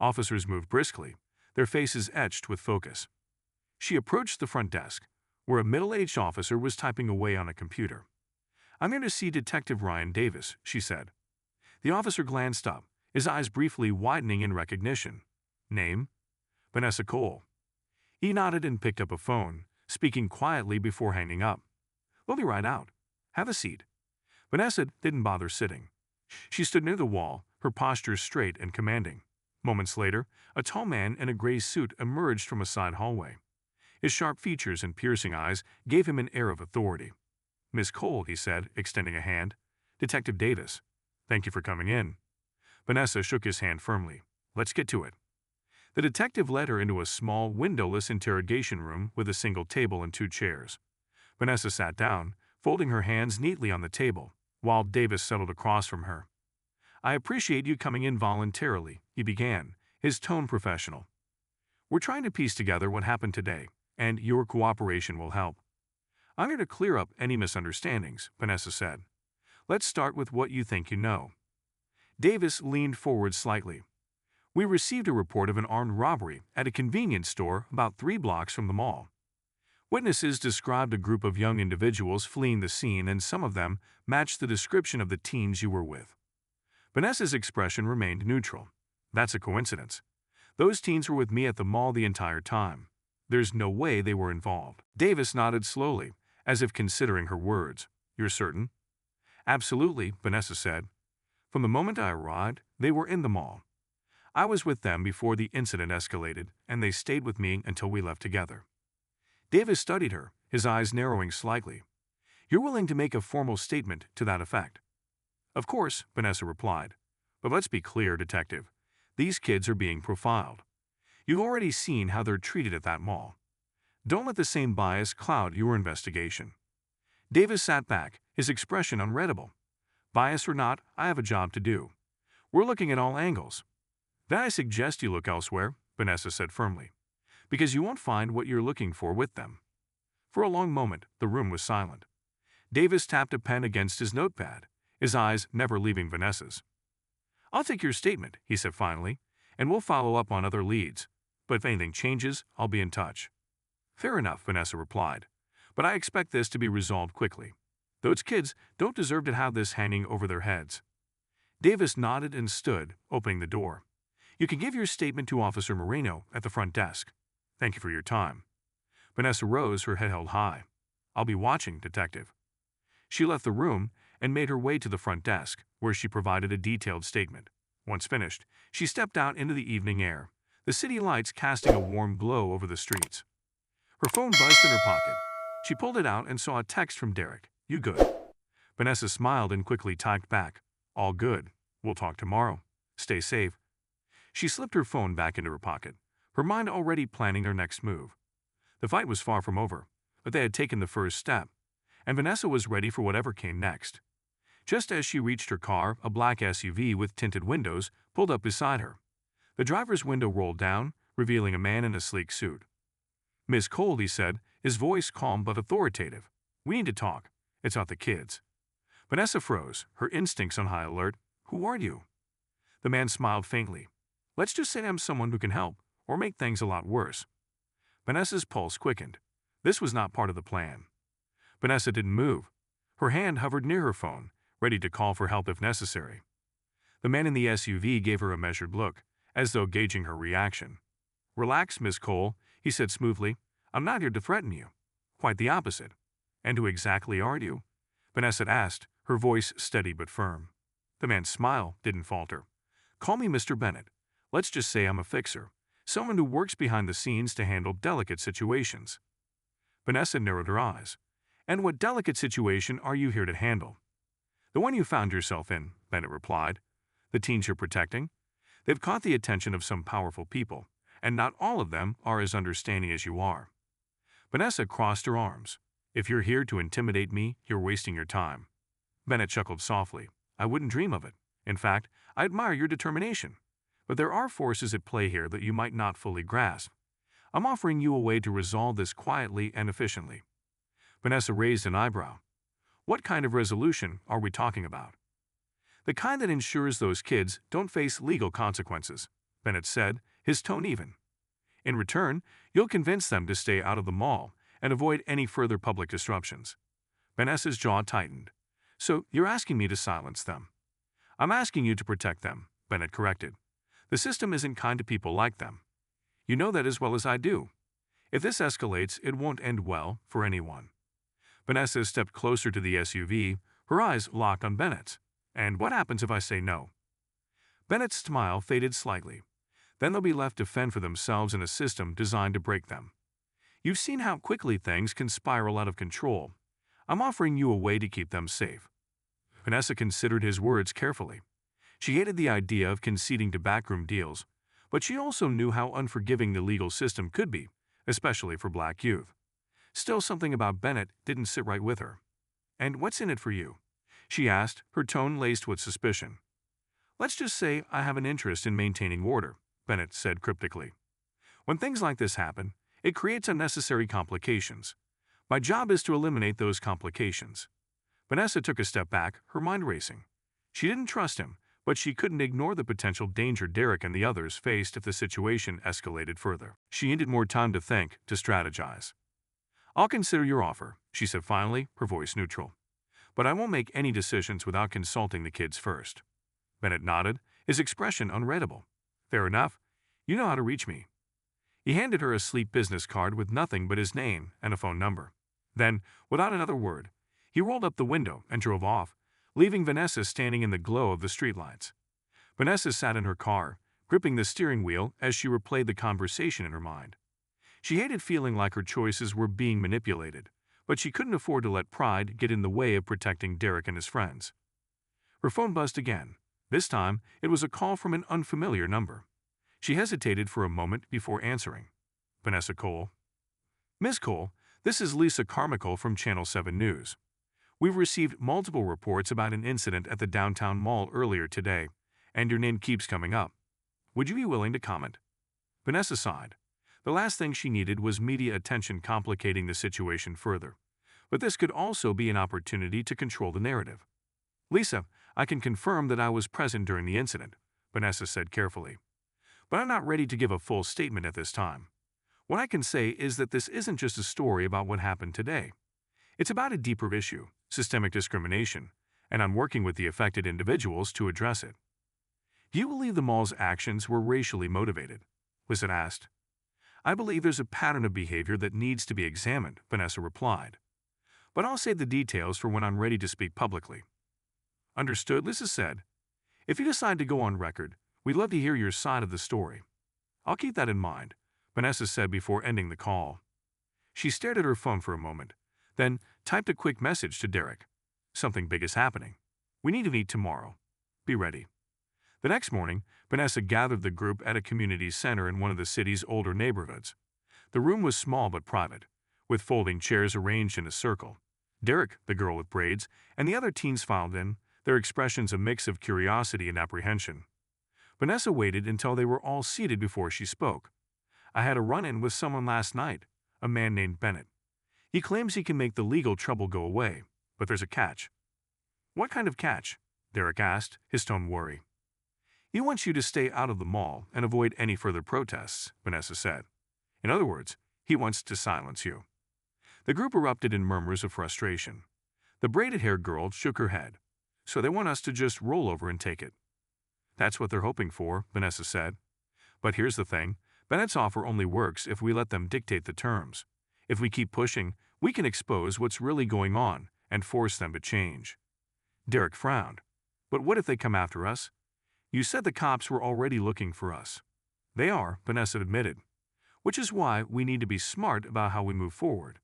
Officers moved briskly, their faces etched with focus. She approached the front desk, where a middle-aged officer was typing away on a computer. "I'm here to see Detective Ryan Davis," she said. The officer glanced up, his eyes briefly widening in recognition. "Name?" "Vanessa Cole." He nodded and picked up a phone, speaking quietly before hanging up. "We'll be right out. Have a seat." Vanessa didn't bother sitting. She stood near the wall, her posture straight and commanding. Moments later, a tall man in a gray suit emerged from a side hallway. His sharp features and piercing eyes gave him an air of authority. "Miss Cole," he said, extending a hand. "Detective Davis. Thank you for coming in." Vanessa shook his hand firmly. "Let's get to it." The detective led her into a small, windowless interrogation room with a single table and 2 chairs. Vanessa sat down, folding her hands neatly on the table, while Davis settled across from her. "I appreciate you coming in voluntarily," he began, his tone professional. "We're trying to piece together what happened today, and your cooperation will help." "I'm here to clear up any misunderstandings," Vanessa said. "Let's start with what you think you know." Davis leaned forward slightly. "We received a report of an armed robbery at a convenience store about 3 blocks from the mall. Witnesses described a group of young individuals fleeing the scene, and some of them matched the description of the teens you were with." Vanessa's expression remained neutral. "That's a coincidence. Those teens were with me at the mall the entire time. There's no way they were involved." Davis nodded slowly, as if considering her words. "You're certain?" "Absolutely," Vanessa said. "From the moment I arrived, they were in the mall. I was with them before the incident escalated, and they stayed with me until we left together." Davis studied her, his eyes narrowing slightly. "You're willing to make a formal statement to that effect?" "Of course," Vanessa replied. "But let's be clear, Detective. These kids are being profiled. You've already seen how they're treated at that mall. Don't let the same bias cloud your investigation." Davis sat back, his expression unreadable. "Bias or not, I have a job to do. We're looking at all angles." "Then I suggest you look elsewhere," Vanessa said firmly, "because you won't find what you're looking for with them." For a long moment, the room was silent. Davis tapped a pen against his notepad, his eyes never leaving Vanessa's. "I'll take your statement," he said finally, "and we'll follow up on other leads. But if anything changes, I'll be in touch." "Fair enough," Vanessa replied, "but I expect this to be resolved quickly. Those kids don't deserve to have this hanging over their heads." Davis nodded and stood, opening the door. "You can give your statement to Officer Moreno at the front desk. Thank you for your time." Vanessa rose, her head held high. "I'll be watching, Detective." She left the room and made her way to the front desk, where she provided a detailed statement. Once finished, she stepped out into the evening air, the city lights casting a warm glow over the streets. Her phone buzzed in her pocket. She pulled it out and saw a text from Derek. "You good?" Vanessa smiled and quickly typed back, "All good. We'll talk tomorrow. Stay safe." She slipped her phone back into her pocket, her mind already planning their next move. The fight was far from over, but they had taken the first step, and Vanessa was ready for whatever came next. Just as she reached her car, a black SUV with tinted windows pulled up beside her. The driver's window rolled down, revealing a man in a sleek suit. "Miss Cole," he said, his voice calm but authoritative. "We need to talk. It's about the kids." Vanessa froze, her instincts on high alert. "Who are you?" The man smiled faintly. "Let's just say I'm someone who can help, or make things a lot worse." Vanessa's pulse quickened. This was not part of the plan. Vanessa didn't move. Her hand hovered near her phone, ready to call for help if necessary. The man in the SUV gave her a measured look, as though gauging her reaction. "Relax, Miss Cole," he said smoothly. "I'm not here to threaten you. Quite the opposite." "And who exactly are you?" Vanessa asked, her voice steady but firm. The man's smile didn't falter. Call me Mr. Bennett. Let's just say I'm a fixer, someone who works behind the scenes to handle delicate situations. Vanessa narrowed her eyes. And what delicate situation are you here to handle? The one you found yourself in, Bennett replied. The teens you're protecting? They've caught the attention of some powerful people, and not all of them are as understanding as you are. Vanessa crossed her arms. If you're here to intimidate me, you're wasting your time. Bennett chuckled softly. I wouldn't dream of it. In fact, I admire your determination. But there are forces at play here that you might not fully grasp. I'm offering you a way to resolve this quietly and efficiently. Vanessa raised an eyebrow. What kind of resolution are we talking about? The kind that ensures those kids don't face legal consequences, Bennett said, his tone even. In return, you'll convince them to stay out of the mall and avoid any further public disruptions. Vanessa's jaw tightened. So you're asking me to silence them? I'm asking you to protect them, Bennett corrected. The system isn't kind to people like them. You know that as well as I do. If this escalates, it won't end well for anyone. Vanessa stepped closer to the SUV, her eyes locked on Bennett's. And what happens if I say no? Bennett's smile faded slightly. Then they'll be left to fend for themselves in a system designed to break them. You've seen how quickly things can spiral out of control. I'm offering you a way to keep them safe. Vanessa considered his words carefully. She hated the idea of conceding to backroom deals, but she also knew how unforgiving the legal system could be, especially for black youth. Still, something about Bennett didn't sit right with her. And what's in it for you? She asked, her tone laced with suspicion. Let's just say I have an interest in maintaining order, Bennett said cryptically. When things like this happen, it creates unnecessary complications. My job is to eliminate those complications. Vanessa took a step back, her mind racing. She didn't trust him, but she couldn't ignore the potential danger Derek and the others faced if the situation escalated further. She needed more time to think, to strategize. I'll consider your offer, she said finally, her voice neutral. But I won't make any decisions without consulting the kids first. Bennett nodded, his expression unreadable. Fair enough. You know how to reach me. He handed her a sleek business card with nothing but his name and a phone number. Then, without another word, he rolled up the window and drove off, leaving Vanessa standing in the glow of the streetlights. Vanessa sat in her car, gripping the steering wheel as she replayed the conversation in her mind. She hated feeling like her choices were being manipulated, but she couldn't afford to let pride get in the way of protecting Derek and his friends. Her phone buzzed again. This time, it was a call from an unfamiliar number. She hesitated for a moment before answering. Vanessa Cole. Ms. Cole, this is Lisa Carmichael from Channel 7 News. We've received multiple reports about an incident at the downtown mall earlier today, and your name keeps coming up. Would you be willing to comment? Vanessa sighed. The last thing she needed was media attention complicating the situation further. But this could also be an opportunity to control the narrative. Lisa, I can confirm that I was present during the incident, Vanessa said carefully. But I'm not ready to give a full statement at this time. What I can say is that this isn't just a story about what happened today. It's about a deeper issue, systemic discrimination, and I'm working with the affected individuals to address it. Do you believe the mall's actions were racially motivated? Lisa asked. I believe there's a pattern of behavior that needs to be examined, Vanessa replied. But I'll save the details for when I'm ready to speak publicly. Understood, Lisa said. If you decide to go on record, we'd love to hear your side of the story. I'll keep that in mind, Vanessa said before ending the call. She stared at her phone for a moment, then typed a quick message to Derek. Something big is happening. We need to meet tomorrow. Be ready. The next morning, Vanessa gathered the group at a community center in one of the city's older neighborhoods. The room was small but private, with folding chairs arranged in a circle. Derek, the girl with braids, and the other teens filed in, their expressions a mix of curiosity and apprehension. Vanessa waited until they were all seated before she spoke. I had a run-in with someone last night, a man named Bennett. He claims he can make the legal trouble go away, but there's a catch. What kind of catch? Derek asked, his tone worry. He wants you to stay out of the mall and avoid any further protests, Vanessa said. In other words, he wants to silence you. The group erupted in murmurs of frustration. The braided-haired girl shook her head. So they want us to just roll over and take it. That's what they're hoping for, Vanessa said. But here's the thing, Bennett's offer only works if we let them dictate the terms. If we keep pushing, we can expose what's really going on and force them to change. Derek frowned. But what if they come after us? You said the cops were already looking for us. They are, Vanessa admitted. Which is why we need to be smart about how we move forward.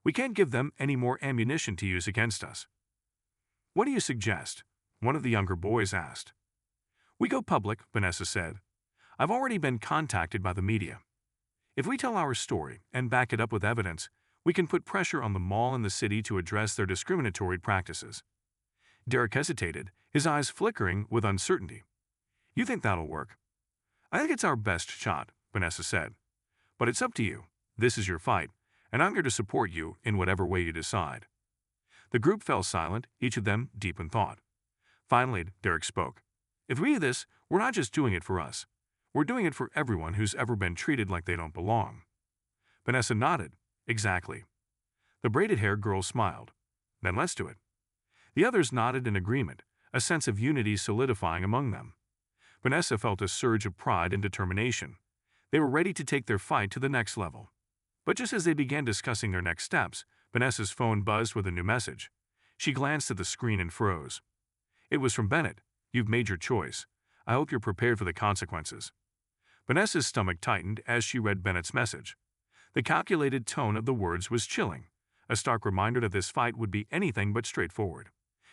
We can't give them any more ammunition to use against us. What do you suggest? One of the younger boys asked. We go public, Vanessa said. I've already been contacted by the media. If we tell our story and back it up with evidence, we can put pressure on the mall and the city to address their discriminatory practices. Derek hesitated, his eyes flickering with uncertainty. You think that'll work? I think it's our best shot, Vanessa said. But it's up to you. This is your fight, and I'm here to support you in whatever way you decide. The group fell silent, each of them deep in thought. Finally, Derek spoke. If we do this, we're not just doing it for us. We're doing it for everyone who's ever been treated like they don't belong. Vanessa nodded. Exactly. The braided-haired girl smiled. Then let's do it. The others nodded in agreement, a sense of unity solidifying among them. Vanessa felt a surge of pride and determination. They were ready to take their fight to the next level. But just as they began discussing their next steps, Vanessa's phone buzzed with a new message. She glanced at the screen and froze. It was from Bennett. You've made your choice. I hope you're prepared for the consequences. Vanessa's stomach tightened as she read Bennett's message. The calculated tone of the words was chilling, a stark reminder that this fight would be anything but straightforward.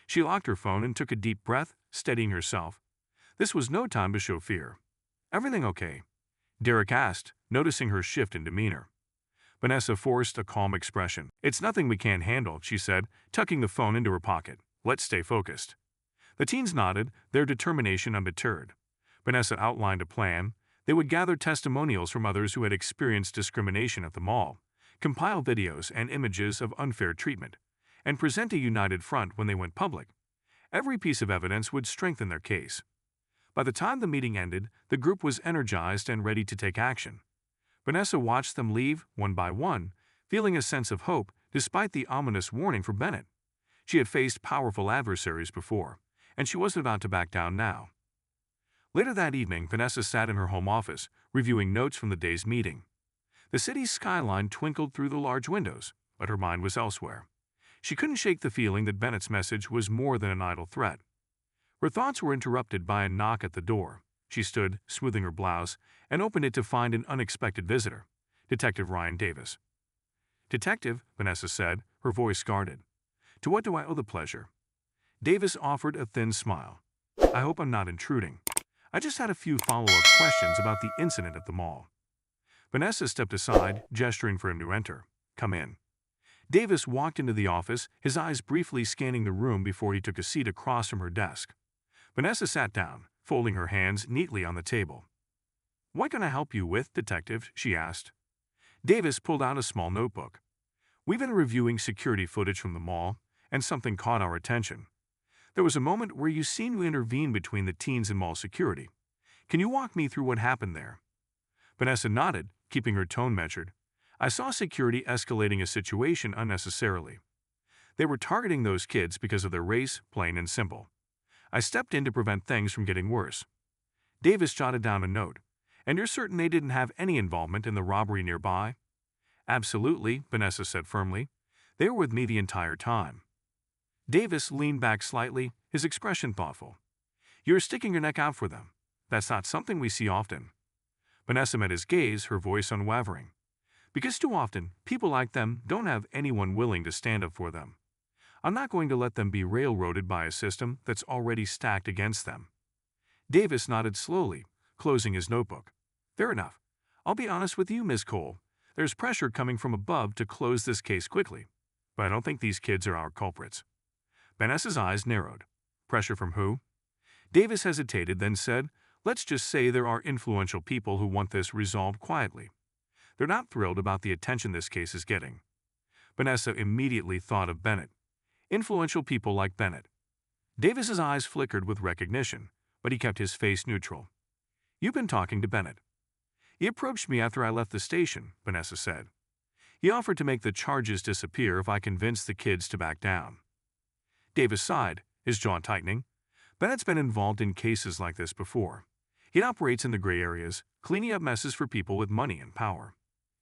She locked her phone and took a deep breath, steadying herself. This was no time to show fear. Everything okay? Derek asked, noticing her shift in demeanor. Vanessa forced a calm expression. It's nothing we can't handle, she said, tucking the phone into her pocket. Let's stay focused. The teens nodded, their determination undeterred. Vanessa outlined a plan. They would gather testimonials from others who had experienced discrimination at the mall, compile videos and images of unfair treatment, and present a united front when they went public. Every piece of evidence would strengthen their case. By the time the meeting ended, the group was energized and ready to take action. Vanessa watched them leave, one by one, feeling a sense of hope despite the ominous warning for Bennett. She had faced powerful adversaries before, and she wasn't about to back down now. Later that evening, Vanessa sat in her home office, reviewing notes from the day's meeting. The city's skyline twinkled through the large windows, but her mind was elsewhere. She couldn't shake the feeling that Bennett's message was more than an idle threat. Her thoughts were interrupted by a knock at the door. She stood, smoothing her blouse, and opened it to find an unexpected visitor, Detective Ryan Davis. Detective, Vanessa said, her voice guarded. To what do I owe the pleasure? Davis offered a thin smile. I hope I'm not intruding. I just had a few follow-up questions about the incident at the mall. Vanessa stepped aside, gesturing for him to enter. Come in. Davis walked into the office, his eyes briefly scanning the room before he took a seat across from her desk. Vanessa sat down, folding her hands neatly on the table. What can I help you with, Detective? She asked. Davis pulled out a small notebook. We've been reviewing security footage from the mall, and something caught our attention. There was a moment where you seemed to intervene between the teens and mall security. Can you walk me through what happened there? Vanessa nodded, keeping her tone measured. I saw security escalating a situation unnecessarily. They were targeting those kids because of their race, plain and simple. I stepped in to prevent things from getting worse. Davis jotted down a note. And you're certain they didn't have any involvement in the robbery nearby? Absolutely, Vanessa said firmly. They were with me the entire time. Davis leaned back slightly, his expression thoughtful. You're sticking your neck out for them. That's not something we see often. Vanessa met his gaze, her voice unwavering. Because too often, people like them don't have anyone willing to stand up for them. I'm not going to let them be railroaded by a system that's already stacked against them. Davis nodded slowly, closing his notebook. Fair enough. I'll be honest with you, Miss Cole. There's pressure coming from above to close this case quickly. But I don't think these kids are our culprits. Vanessa's eyes narrowed. Pressure from who? Davis hesitated, then said, let's just say there are influential people who want this resolved quietly. They're not thrilled about the attention this case is getting. Vanessa immediately thought of Bennett. Influential people like Bennett. Davis's eyes flickered with recognition, but he kept his face neutral. You've been talking to Bennett. He approached me after I left the station, Vanessa said. He offered to make the charges disappear if I convinced the kids to back down. Davis sighed, his jaw tightening. Bennett's been involved in cases like this before. He operates in the gray areas, cleaning up messes for people with money and power.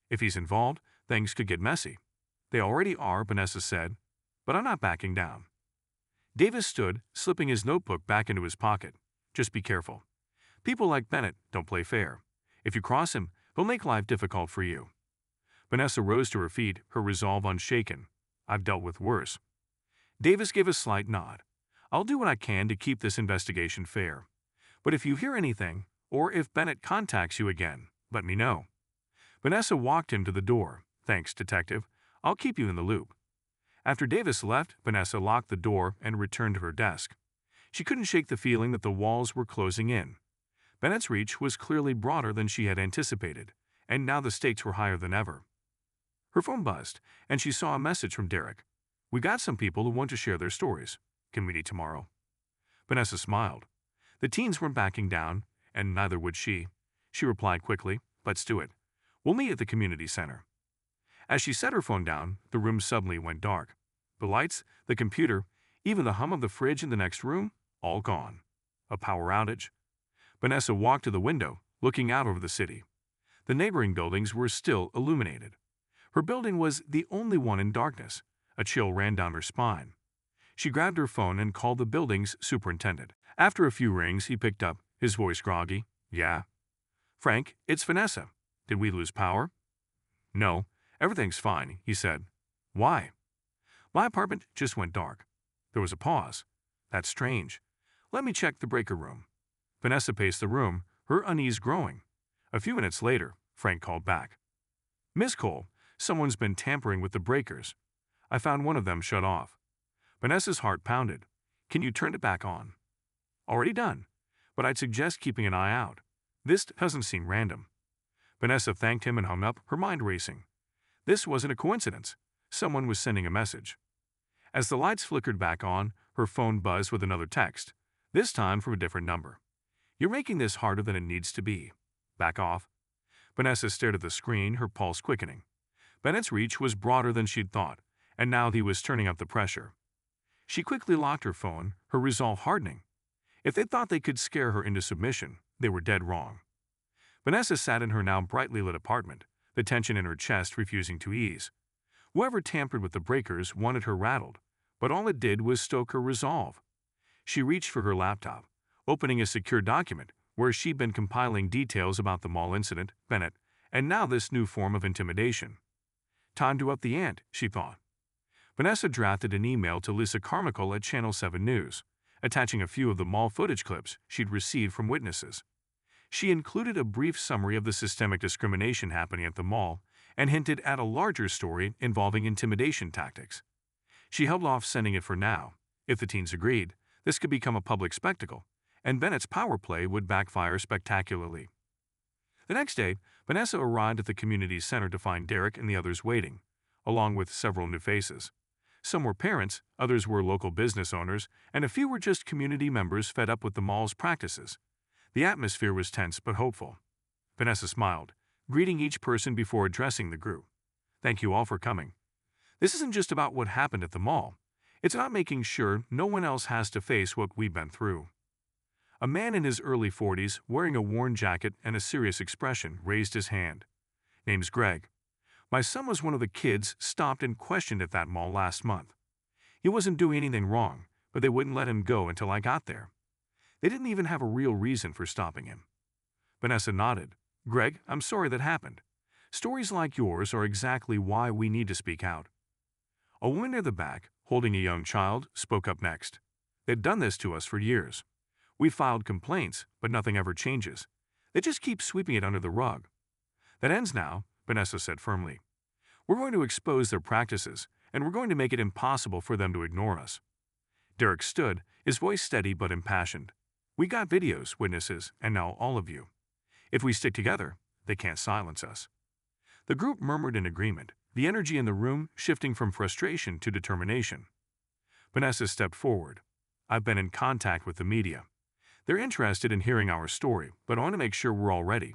If he's involved, things could get messy. They already are, Vanessa said. but I'm not backing down. Davis stood, slipping his notebook back into his pocket. Just be careful. People like Bennett don't play fair. If you cross him, he'll make life difficult for you. Vanessa rose to her feet, her resolve unshaken. I've dealt with worse. Davis gave a slight nod. I'll do what I can to keep this investigation fair. But if you hear anything, or if Bennett contacts you again, let me know. Vanessa walked him to the door. Thanks, detective. I'll keep you in the loop. After Davis left, Vanessa locked the door and returned to her desk. She couldn't shake the feeling that the walls were closing in. Bennett's reach was clearly broader than she had anticipated, and now the stakes were higher than ever. Her phone buzzed, and she saw a message from Derek. We got some people who want to share their stories. Can we meet tomorrow? Vanessa smiled. The teens weren't backing down, and neither would she. She replied quickly, let's do it. We'll meet at the community center. As she set her phone down, the room suddenly went dark. The lights, the computer, even the hum of the fridge in the next room, all gone. A power outage. Vanessa walked to the window, looking out over the city. The neighboring buildings were still illuminated. Her building was the only one in darkness. A chill ran down her spine. She grabbed her phone and called the building's superintendent. After a few rings, he picked up, his voice groggy. Yeah. Frank, it's Vanessa. Did we lose power? No, everything's fine, he said. Why? My apartment just went dark. There was a pause. That's strange. Let me check the breaker room. Vanessa paced the room, her unease growing. A few minutes later, Frank called back. Miss Cole, someone's been tampering with the breakers. I found one of them shut off. Vanessa's heart pounded. Can you turn it back on? Already done, but I'd suggest keeping an eye out. This doesn't seem random. Vanessa thanked him and hung up, her mind racing. This wasn't a coincidence. Someone was sending a message. As the lights flickered back on, her phone buzzed with another text, this time from a different number. You're making this harder than it needs to be. Back off. Vanessa stared at the screen, her pulse quickening. Bennett's reach was broader than she'd thought, and now he was turning up the pressure. She quickly locked her phone, her resolve hardening. If they thought they could scare her into submission, they were dead wrong. Vanessa sat in her now brightly lit apartment, the tension in her chest refusing to ease. Whoever tampered with the breakers wanted her rattled, but all it did was stoke her resolve. She reached for her laptop, opening a secure document where she'd been compiling details about the mall incident, Bennett, and now this new form of intimidation. Time to up the ante, she thought. Vanessa drafted an email to Lisa Carmichael at Channel 7 News, attaching a few of the mall footage clips she'd received from witnesses. She included a brief summary of the systemic discrimination happening at the mall and hinted at a larger story involving intimidation tactics. She held off sending it for now. If the teens agreed, this could become a public spectacle, and Bennett's power play would backfire spectacularly. The next day, Vanessa arrived at the community center to find Derek and the others waiting, along with several new faces. Some were parents, others were local business owners, and a few were just community members fed up with the mall's practices. The atmosphere was tense but hopeful. Vanessa smiled, greeting each person before addressing the group. Thank you all for coming. This isn't just about what happened at the mall. It's about making sure no one else has to face what we've been through. A man in his early 40s, wearing a worn jacket and a serious expression, raised his hand. Name's Greg. My son was one of the kids stopped and questioned at that mall last month. He wasn't doing anything wrong, but they wouldn't let him go until I got there. They didn't even have a real reason for stopping him. Vanessa nodded. Greg, I'm sorry that happened. Stories like yours are exactly why we need to speak out. A woman near the back, holding a young child, spoke up next. They'd done this to us for years. We filed complaints, but nothing ever changes. They just keep sweeping it under the rug. That ends now, Vanessa said firmly. We're going to expose their practices, and we're going to make it impossible for them to ignore us. Derek stood, his voice steady but impassioned. We got videos, witnesses, and now all of you. If we stick together, they can't silence us. The group murmured in agreement, the energy in the room shifting from frustration to determination. Vanessa stepped forward. I've been in contact with the media. They're interested in hearing our story, but I want to make sure we're all ready.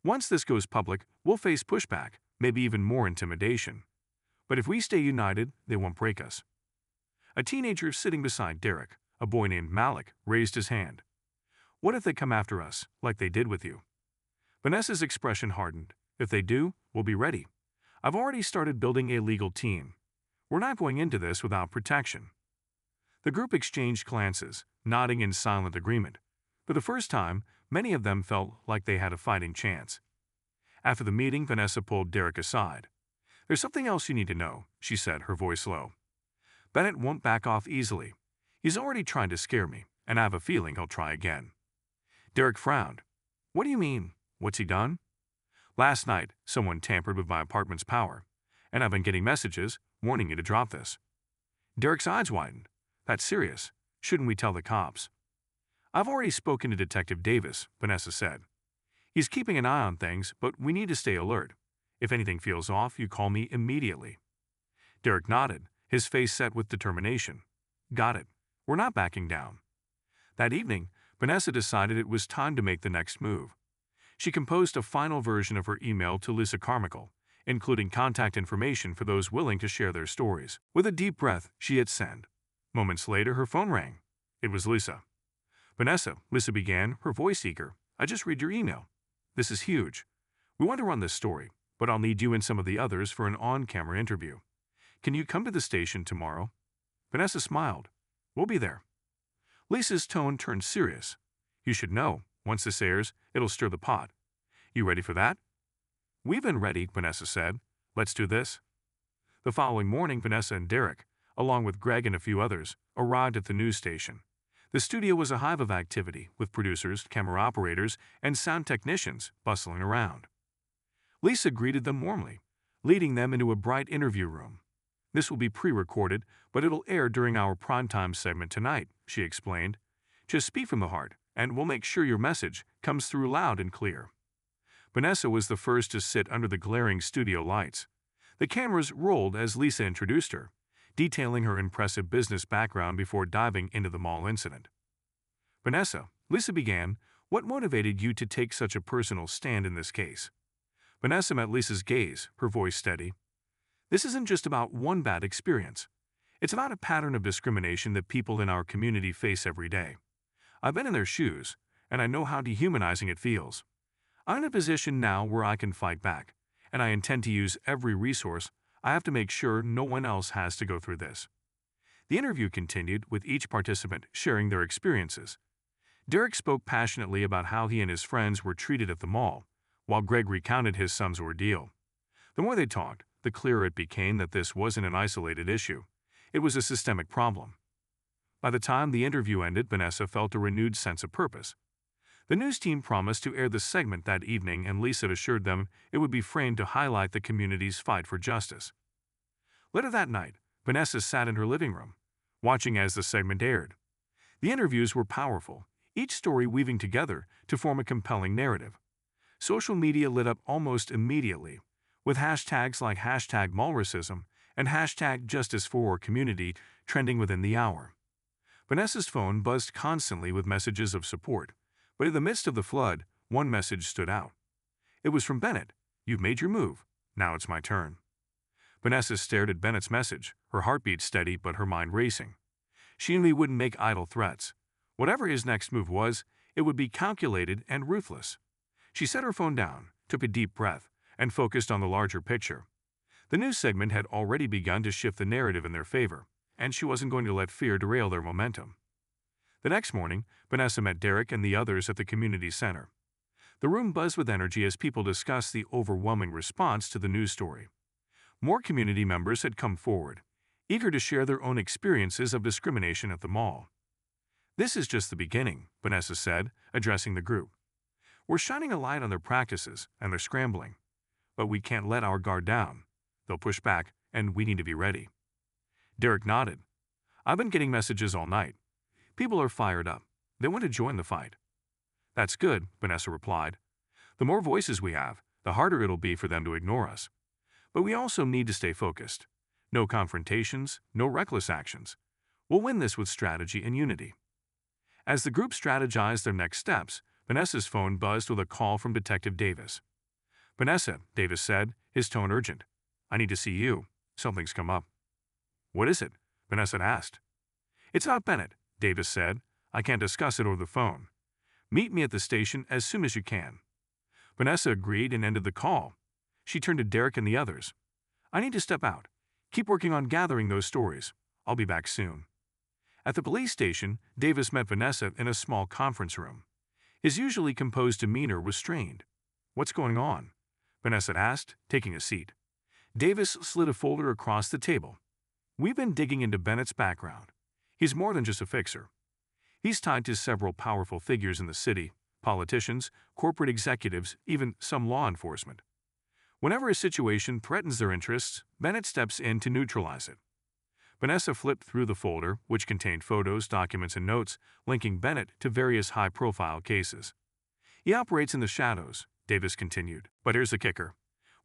Once this goes public, we'll face pushback, maybe even more intimidation. But if we stay united, they won't break us. A teenager sitting beside Derek, a boy named Malik, raised his hand. What if they come after us, like they did with you? Vanessa's expression hardened. If they do, we'll be ready. I've already started building a legal team. We're not going into this without protection." The group exchanged glances, nodding in silent agreement. For the first time, many of them felt like they had a fighting chance. After the meeting, Vanessa pulled Derek aside. "There's something else you need to know," she said, her voice low. "Bennett won't back off easily. He's already trying to scare me, and I have a feeling he'll try again." Derek frowned. "What do you mean? What's he done?" "Last night, someone tampered with my apartment's power, and I've been getting messages warning you to drop this." Derek's eyes widened. "That's serious. Shouldn't we tell the cops?" "I've already spoken to Detective Davis," Vanessa said. "He's keeping an eye on things, but we need to stay alert. If anything feels off, you call me immediately." Derek nodded, his face set with determination. "Got it. We're not backing down." That evening, Vanessa decided it was time to make the next move. She composed a final version of her email to Lisa Carmichael, including contact information for those willing to share their stories. With a deep breath, she hit send. Moments later, her phone rang. It was Lisa. "Vanessa," Lisa began, her voice eager. "I just read your email. This is huge. We want to run this story, but I'll need you and some of the others for an on-camera interview. Can you come to the station tomorrow?" Vanessa smiled. "We'll be there." Lisa's tone turned serious. "You should know, once this airs, it'll stir the pot. You ready for that?" "We've been ready," Vanessa said. "Let's do this." The following morning, Vanessa and Derek, along with Greg and a few others, arrived at the news station. The studio was a hive of activity, with producers, camera operators, and sound technicians bustling around. Lisa greeted them warmly, leading them into a bright interview room. "This will be pre-recorded, but it'll air during our primetime segment tonight," she explained. "Just speak from the heart, and we'll make sure your message comes through loud and clear." Vanessa was the first to sit under the glaring studio lights. The cameras rolled as Lisa introduced her, detailing her impressive business background before diving into the mall incident. "Vanessa," Lisa began, "what motivated you to take such a personal stand in this case?" Vanessa met Lisa's gaze, her voice steady. "This isn't just about one bad experience. It's about a pattern of discrimination that people in our community face every day. I've been in their shoes, and I know how dehumanizing it feels. I'm in a position now where I can fight back, and I intend to use every resource I have to make sure no one else has to go through this." The interview continued, with each participant sharing their experiences. Derek spoke passionately about how he and his friends were treated at the mall, while Greg recounted his son's ordeal. The more they talked, the clearer it became that this wasn't an isolated issue. It was a systemic problem. By the time the interview ended, Vanessa felt a renewed sense of purpose. The news team promised to air the segment that evening, and Lisa assured them it would be framed to highlight the community's fight for justice. Later that night, Vanessa sat in her living room, watching as the segment aired. The interviews were powerful, each story weaving together to form a compelling narrative. Social media lit up almost immediately, with hashtags like #MallRacism and #JusticeForCommunity trending within the hour. Vanessa's phone buzzed constantly with messages of support, but in the midst of the flood, one message stood out. It was from Bennett. "You've made your move. Now it's my turn." Vanessa stared at Bennett's message, her heartbeat steady but her mind racing. She knew he wouldn't make idle threats. Whatever his next move was, it would be calculated and ruthless. She set her phone down, took a deep breath, and focused on the larger picture. The news segment had already begun to shift the narrative in their favor, and she wasn't going to let fear derail their momentum. The next morning, Vanessa met Derek and the others at the community center. The room buzzed with energy as people discussed the overwhelming response to the news story. More community members had come forward, eager to share their own experiences of discrimination at the mall. "This is just the beginning," Vanessa said, addressing the group. "We're shining a light on their practices, and they're scrambling. But we can't let our guard down. They'll push back, and we need to be ready." Derek nodded. "I've been getting messages all night. People are fired up. They want to join the fight." "That's good," Vanessa replied. "The more voices we have, the harder it'll be for them to ignore us. But we also need to stay focused. No confrontations, no reckless actions. We'll win this with strategy and unity." As the group strategized their next steps, Vanessa's phone buzzed with a call from Detective Davis. "Vanessa," Davis said, his tone urgent. "I need to see you. Something's come up." "What is it?" Vanessa asked. "It's about Bennett," Davis said. "I can't discuss it over the phone. Meet me at the station as soon as you can." Vanessa agreed and ended the call. She turned to Derek and the others. "I need to step out. Keep working on gathering those stories. I'll be back soon. At the police station, Davis met Vanessa in a small conference room. His usually composed demeanor was strained. "What's going on?" Vanessa asked, taking a seat. Davis slid a folder across the table. "We've been digging into Bennett's background. He's more than just a fixer. He's tied to several powerful figures in the city, politicians, corporate executives, even some law enforcement. Whenever a situation threatens their interests, Bennett steps in to neutralize it." Vanessa flipped through the folder, which contained photos, documents, and notes linking Bennett to various high-profile cases. "He operates in the shadows," Davis continued. "But here's the kicker.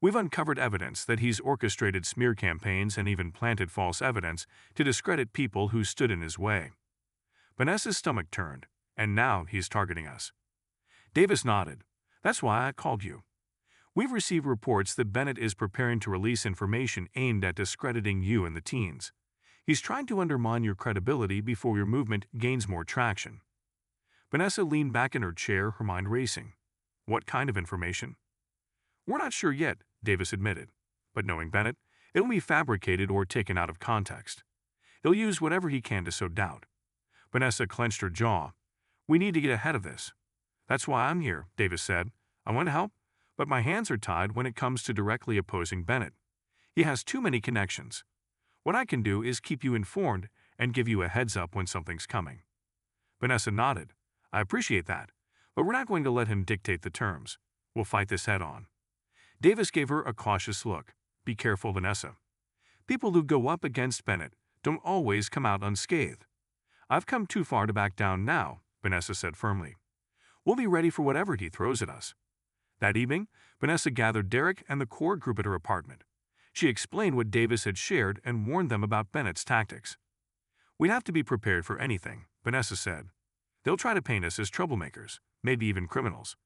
We've uncovered evidence that he's orchestrated smear campaigns and even planted false evidence to discredit people who stood in his way." Vanessa's stomach turned, and now he's targeting us. Davis nodded. "That's why I called you. We've received reports that Bennett is preparing to release information aimed at discrediting you and the teens. He's trying to undermine your credibility before your movement gains more traction." Vanessa leaned back in her chair, her mind racing. "What kind of information?" "We're not sure yet," Davis admitted. "But knowing Bennett, it'll be fabricated or taken out of context. He'll use whatever he can to sow doubt." Vanessa clenched her jaw. "We need to get ahead of this." "That's why I'm here," Davis said. "I want to help, but my hands are tied when it comes to directly opposing Bennett. He has too many connections. What I can do is keep you informed and give you a heads up when something's coming." Vanessa nodded. "I appreciate that, but we're not going to let him dictate the terms. We'll fight this head on." Davis gave her a cautious look. "Be careful, Vanessa. People who go up against Bennett don't always come out unscathed." "I've come too far to back down now," Vanessa said firmly. "We'll be ready for whatever he throws at us." That evening, Vanessa gathered Derek and the core group at her apartment. She explained what Davis had shared and warned them about Bennett's tactics. "We'd have to be prepared for anything," Vanessa said. "They'll try to paint us as troublemakers, maybe even criminals.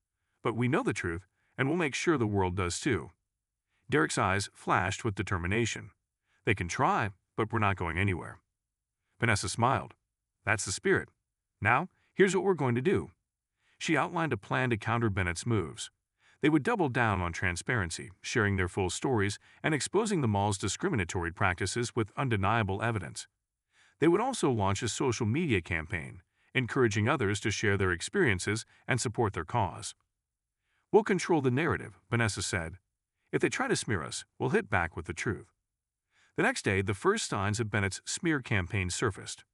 But we know the truth, and we'll make sure the world does too." Derek's eyes flashed with determination. "They can try, but we're not going anywhere." Vanessa smiled. "That's the spirit. Now, here's what we're going to do." She outlined a plan to counter Bennett's moves. They would double down on transparency, sharing their full stories and exposing the mall's discriminatory practices with undeniable evidence. They would also launch a social media campaign, encouraging others to share their experiences and support their cause. "We'll control the narrative," Vanessa said. "If they try to smear us, we'll hit back with the truth." The next day, the first signs of Bennett's smear campaign surfaced.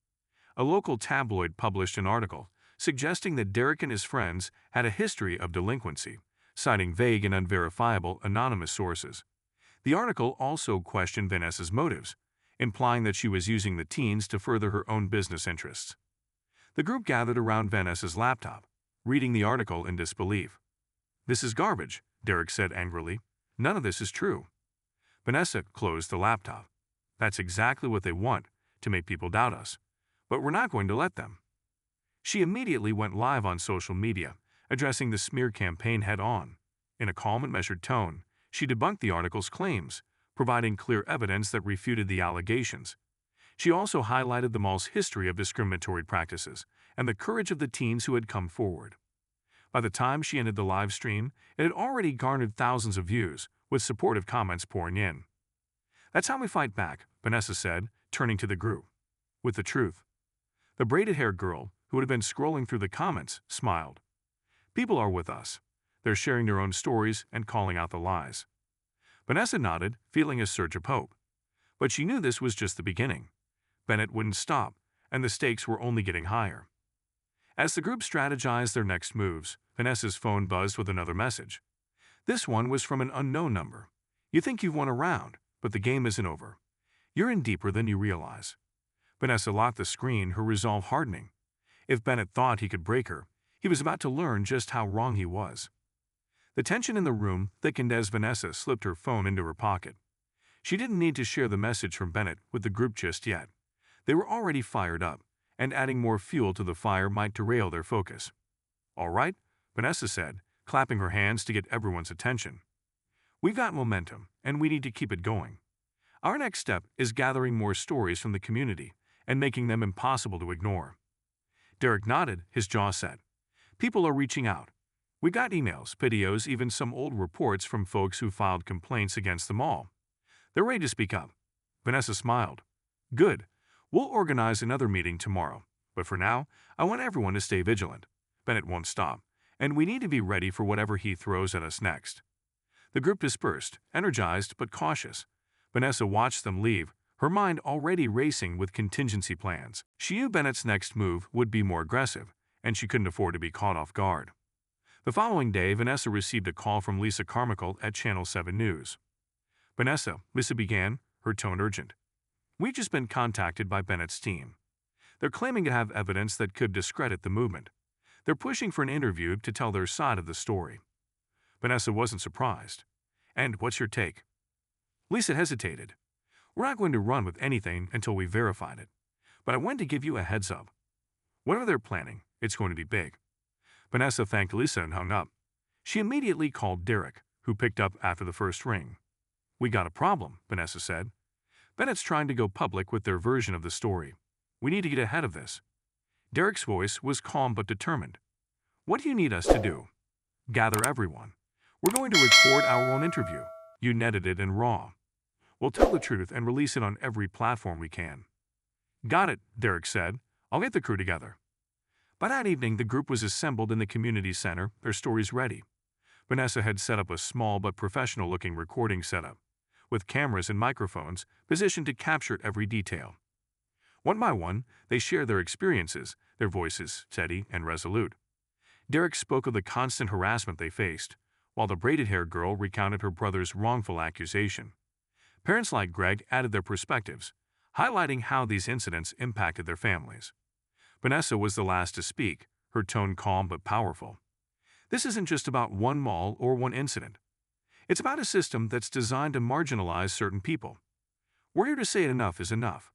A local tabloid published an article suggesting that Derek and his friends had a history of delinquency, citing vague and unverifiable anonymous sources. The article also questioned Vanessa's motives, implying that she was using the teens to further her own business interests. The group gathered around Vanessa's laptop, reading the article in disbelief. "This is garbage," Derek said angrily. "None of this is true." Vanessa closed the laptop. "That's exactly what they want, to make people doubt us. But we're not going to let them." She immediately went live on social media, addressing the smear campaign head-on. In a calm and measured tone, she debunked the article's claims, providing clear evidence that refuted the allegations. She also highlighted the mall's history of discriminatory practices and the courage of the teens who had come forward. By the time she ended the live stream, it had already garnered thousands of views, with supportive comments pouring in. "That's how we fight back," Vanessa said, turning to the group. "With the truth." The braided-haired girl, who had been scrolling through the comments, smiled. "People are with us. They're sharing their own stories and calling out the lies." Vanessa nodded, feeling a surge of hope. But she knew this was just the beginning. Bennett wouldn't stop, and the stakes were only getting higher. As the group strategized their next moves, Vanessa's phone buzzed with another message. This one was from an unknown number. "You think you've won a round, but the game isn't over. You're in deeper than you realize." Vanessa locked the screen, her resolve hardening. If Bennett thought he could break her, he was about to learn just how wrong he was. The tension in the room thickened as Vanessa slipped her phone into her pocket. She didn't need to share the message from Bennett with the group just yet. They were already fired up, and adding more fuel to the fire might derail their focus. "All right," Vanessa said, clapping her hands to get everyone's attention. "We've got momentum, and we need to keep it going. Our next step is gathering more stories from the community and making them impossible to ignore." Derek nodded, his jaw set. "People are reaching out. We got emails, videos, even some old reports from folks who filed complaints against the mall. They're ready to speak up. Vanessa smiled. Good. We'll organize another meeting tomorrow. But for now, I want everyone to stay vigilant. Bennett won't stop, and we need to be ready for whatever he throws at us next. The group dispersed, energized but cautious. Vanessa watched them leave, her mind already racing with contingency plans. She knew Bennett's next move would be more aggressive, and she couldn't afford to be caught off guard. The following day, Vanessa received a call from Lisa Carmichael at Channel 7 News. Vanessa, Lisa began, her tone urgent. We've just been contacted by Bennett's team. They're claiming to have evidence that could discredit the movement. They're pushing for an interview to tell their side of the story. Vanessa wasn't surprised. And what's your take? Lisa hesitated. We're not going to run with anything until we've verified it. But I wanted to give you a heads up. Whatever they're planning, it's going to be big. Vanessa thanked Lisa and hung up. She immediately called Derek, who picked up after the first ring. We got a problem, Vanessa said. Bennett's trying to go public with their version of the story. We need to get ahead of this. Derek's voice was calm but determined. What do you need us to do? Gather everyone. We're going to record our own interview. You netted it in raw. We'll tell the truth and release it on every platform we can. Got it, Derek said. I'll get the crew together. By that evening, the group was assembled in the community center, their stories ready. Vanessa had set up a small but professional-looking recording setup, with cameras and microphones positioned to capture every detail. One by one, they shared their experiences, their voices steady and resolute. Derek spoke of the constant harassment they faced, while the braided-haired girl recounted her brother's wrongful accusation. Parents like Greg added their perspectives, highlighting how these incidents impacted their families. Vanessa was the last to speak, her tone calm but powerful. This isn't just about one mall or one incident. It's about a system that's designed to marginalize certain people. We're here to say enough is enough.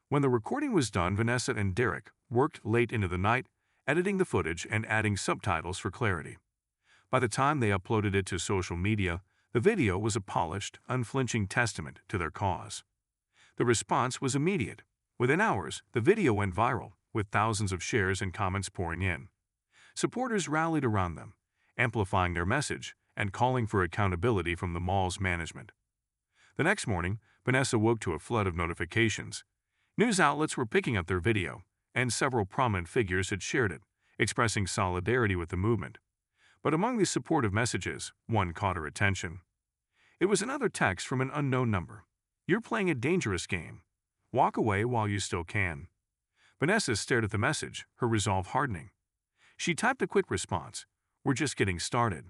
When the recording was done, Vanessa and Derek worked late into the night, editing the footage and adding subtitles for clarity. By the time they uploaded it to social media, the video was a polished, unflinching testament to their cause. The response was immediate. Within hours, the video went viral, with thousands of shares and comments pouring in. Supporters rallied around them, amplifying their message and calling for accountability from the mall's management. The next morning, Vanessa woke to a flood of notifications. News outlets were picking up their video, and several prominent figures had shared it, expressing solidarity with the movement. But among these supportive messages, one caught her attention. It was another text from an unknown number. You're playing a dangerous game. Walk away while you still can. Vanessa stared at the message, her resolve hardening. She typed a quick response. We're just getting started.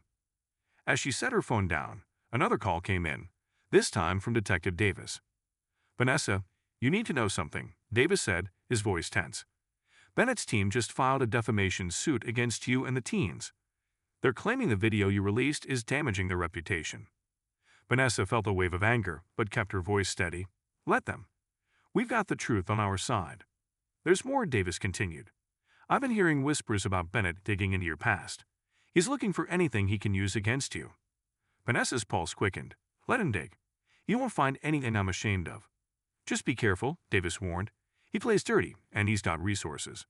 As she set her phone down, another call came in, this time from Detective Davis. Vanessa, you need to know something, Davis said, his voice tense. Bennett's team just filed a defamation suit against you and the teens. They're claiming the video you released is damaging their reputation. Vanessa felt a wave of anger, but kept her voice steady. Let them. We've got the truth on our side. There's more, Davis continued. I've been hearing whispers about Bennett digging into your past. He's looking for anything he can use against you. Vanessa's pulse quickened. Let him dig. You won't find anything I'm ashamed of. Just be careful, Davis warned. He plays dirty, and he's got resources.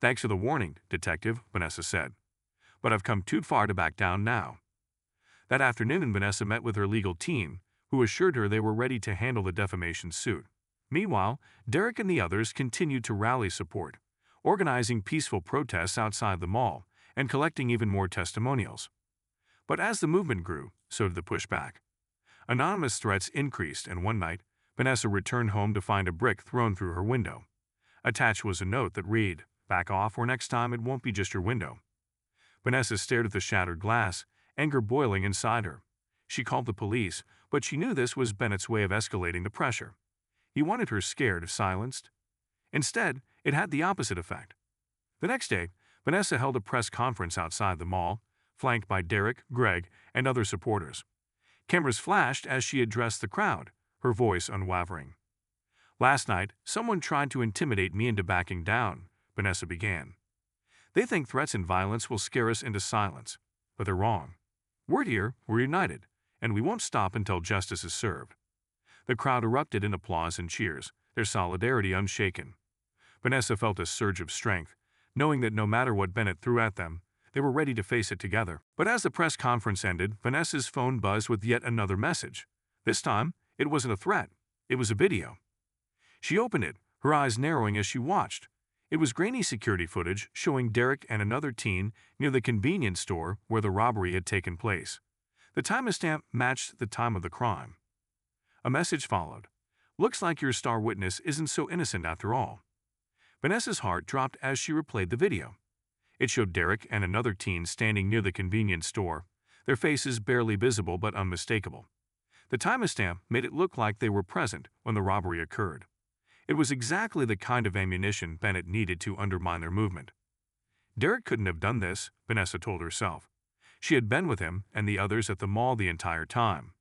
Thanks for the warning, Detective, Vanessa said. But I've come too far to back down now. That afternoon, Vanessa met with her legal team, who assured her they were ready to handle the defamation suit. Meanwhile, Derek and the others continued to rally support, organizing peaceful protests outside the mall and collecting even more testimonials. But as the movement grew, so did the pushback. Anonymous threats increased, and one night, Vanessa returned home to find a brick thrown through her window. Attached was a note that read, "Back off, or next time it won't be just your window." Vanessa stared at the shattered glass, anger boiling inside her. She called the police, but she knew this was Bennett's way of escalating the pressure. He wanted her scared, silenced. Instead, it had the opposite effect. The next day, Vanessa held a press conference outside the mall, flanked by Derek, Greg, and other supporters. Cameras flashed as she addressed the crowd, her voice unwavering. Last night, someone tried to intimidate me into backing down, Vanessa began. They think threats and violence will scare us into silence, but they're wrong. We're here, we're united, and we won't stop until justice is served. The crowd erupted in applause and cheers, their solidarity unshaken. Vanessa felt a surge of strength, knowing that no matter what Bennett threw at them, they were ready to face it together. But as the press conference ended, Vanessa's phone buzzed with yet another message. This time, it wasn't a threat. It was a video. She opened it, her eyes narrowing as she watched. It was grainy security footage showing Derek and another teen near the convenience store where the robbery had taken place. The timestamp matched the time of the crime. A message followed. "Looks like your star witness isn't so innocent after all." Vanessa's heart dropped as she replayed the video. It showed Derek and another teen standing near the convenience store, their faces barely visible but unmistakable. The timestamp made it look like they were present when the robbery occurred. It was exactly the kind of ammunition Bennett needed to undermine their movement. Derek couldn't have done this, Vanessa told herself. She had been with him and the others at the mall the entire time.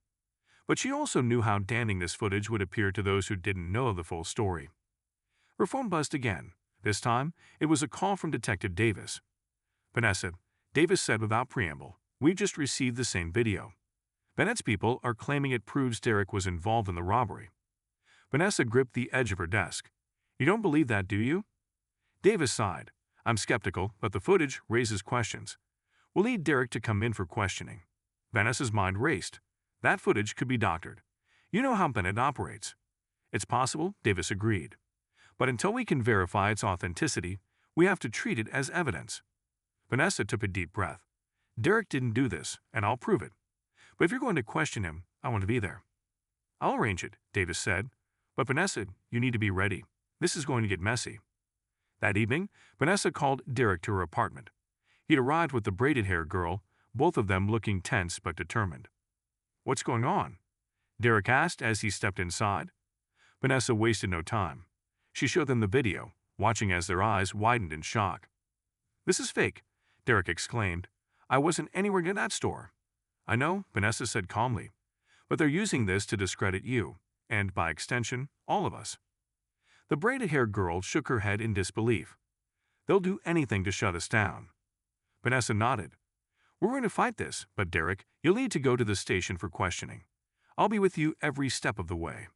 But she also knew how damning this footage would appear to those who didn't know the full story. Her phone buzzed again. This time, it was a call from Detective Davis. "Vanessa," Davis said without preamble, "we just received the same video. Bennett's people are claiming it proves Derek was involved in the robbery." Vanessa gripped the edge of her desk. "You don't believe that, do you?" Davis sighed. "I'm skeptical, but the footage raises questions. We'll need Derek to come in for questioning." Vanessa's mind raced. That footage could be doctored. "You know how Bennett operates." "It's possible," Davis agreed. "But until we can verify its authenticity, we have to treat it as evidence." Vanessa took a deep breath. "Derek didn't do this, and I'll prove it. But if you're going to question him, I want to be there." "I'll arrange it," Davis said. "But Vanessa, you need to be ready. This is going to get messy." That evening, Vanessa called Derek to her apartment. He'd arrived with the braided-haired girl, both of them looking tense but determined. "What's going on?" Derek asked as he stepped inside. Vanessa wasted no time. She showed them the video, watching as their eyes widened in shock. "This is fake," Derek exclaimed. "I wasn't anywhere near that store." "I know," Vanessa said calmly. "But they're using this to discredit you, and by extension, all of us." The braided-haired girl shook her head in disbelief. "They'll do anything to shut us down." Vanessa nodded. "We're going to fight this, but Derek, you'll need to go to the station for questioning. I'll be with you every step of the way."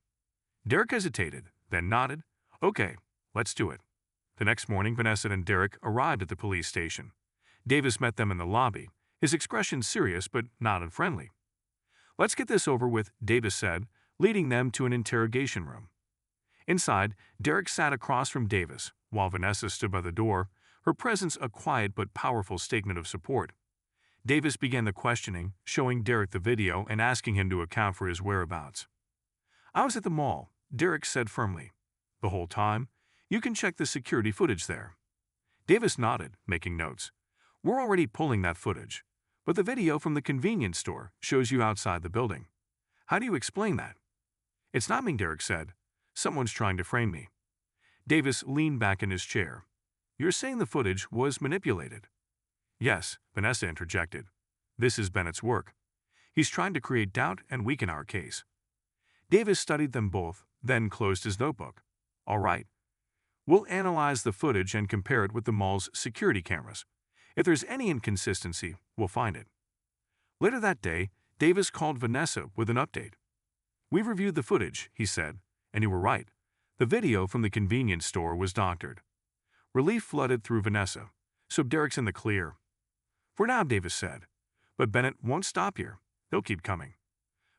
Derek hesitated, then nodded. "Okay, let's do it." The next morning, Vanessa and Derek arrived at the police station. Davis met them in the lobby, his expression serious but not unfriendly. "Let's get this over with," Davis said, leading them to an interrogation room. Inside, Derek sat across from Davis, while Vanessa stood by the door, her presence a quiet but powerful statement of support. Davis began the questioning, showing Derek the video and asking him to account for his whereabouts. "I was at the mall," Derek said firmly. "The whole time? You can check the security footage there." Davis nodded, making notes. "We're already pulling that footage, but the video from the convenience store shows you outside the building. How do you explain that?" "It's not me," Derek said. "Someone's trying to frame me." Davis leaned back in his chair. "You're saying the footage was manipulated?" "Yes," Vanessa interjected. "This is Bennett's work. He's trying to create doubt and weaken our case." Davis studied them both, then closed his notebook. "All right. We'll analyze the footage and compare it with the mall's security cameras. If there's any inconsistency, we'll find it." Later that day, Davis called Vanessa with an update. "We've reviewed the footage," he said, "and you were right. The video from the convenience store was doctored." Relief flooded through Vanessa. "So Derek's in the clear." "For now," Davis said. "But Bennett won't stop here. He'll keep coming."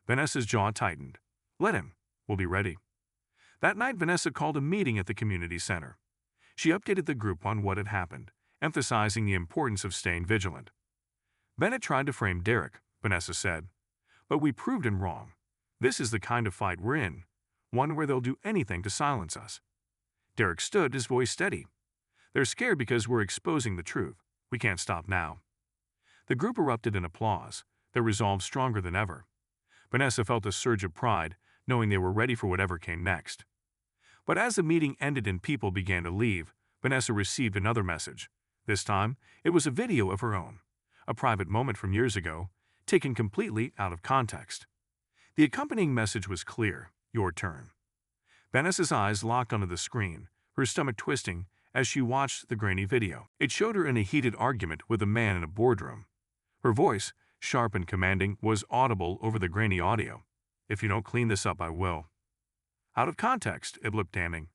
Vanessa's jaw tightened. "Let him. We'll be ready." That night, Vanessa called a meeting at the community center. She updated the group on what had happened, emphasizing the importance of staying vigilant. "Bennett tried to frame Derek," Vanessa said. "But we proved him wrong. This is the kind of fight we're in, one where they'll do anything to silence us." Derek stood, his voice steady. "They're scared because we're exposing the truth. We can't stop now." The group erupted in applause, their resolve stronger than ever. Vanessa felt a surge of pride, knowing they were ready for whatever came next. But as the meeting ended and people began to leave, Vanessa received another message. This time, it was a video of her own, a private moment from years ago, taken completely out of context. The accompanying message was clear: "Your turn." Vanessa's eyes locked onto the screen, her stomach twisting as she watched the grainy video. It showed her in a heated argument with a man in a boardroom. Her voice, sharp and commanding, was audible over the grainy audio. "If you don't clean this up, I will." Out of context, it looked damning.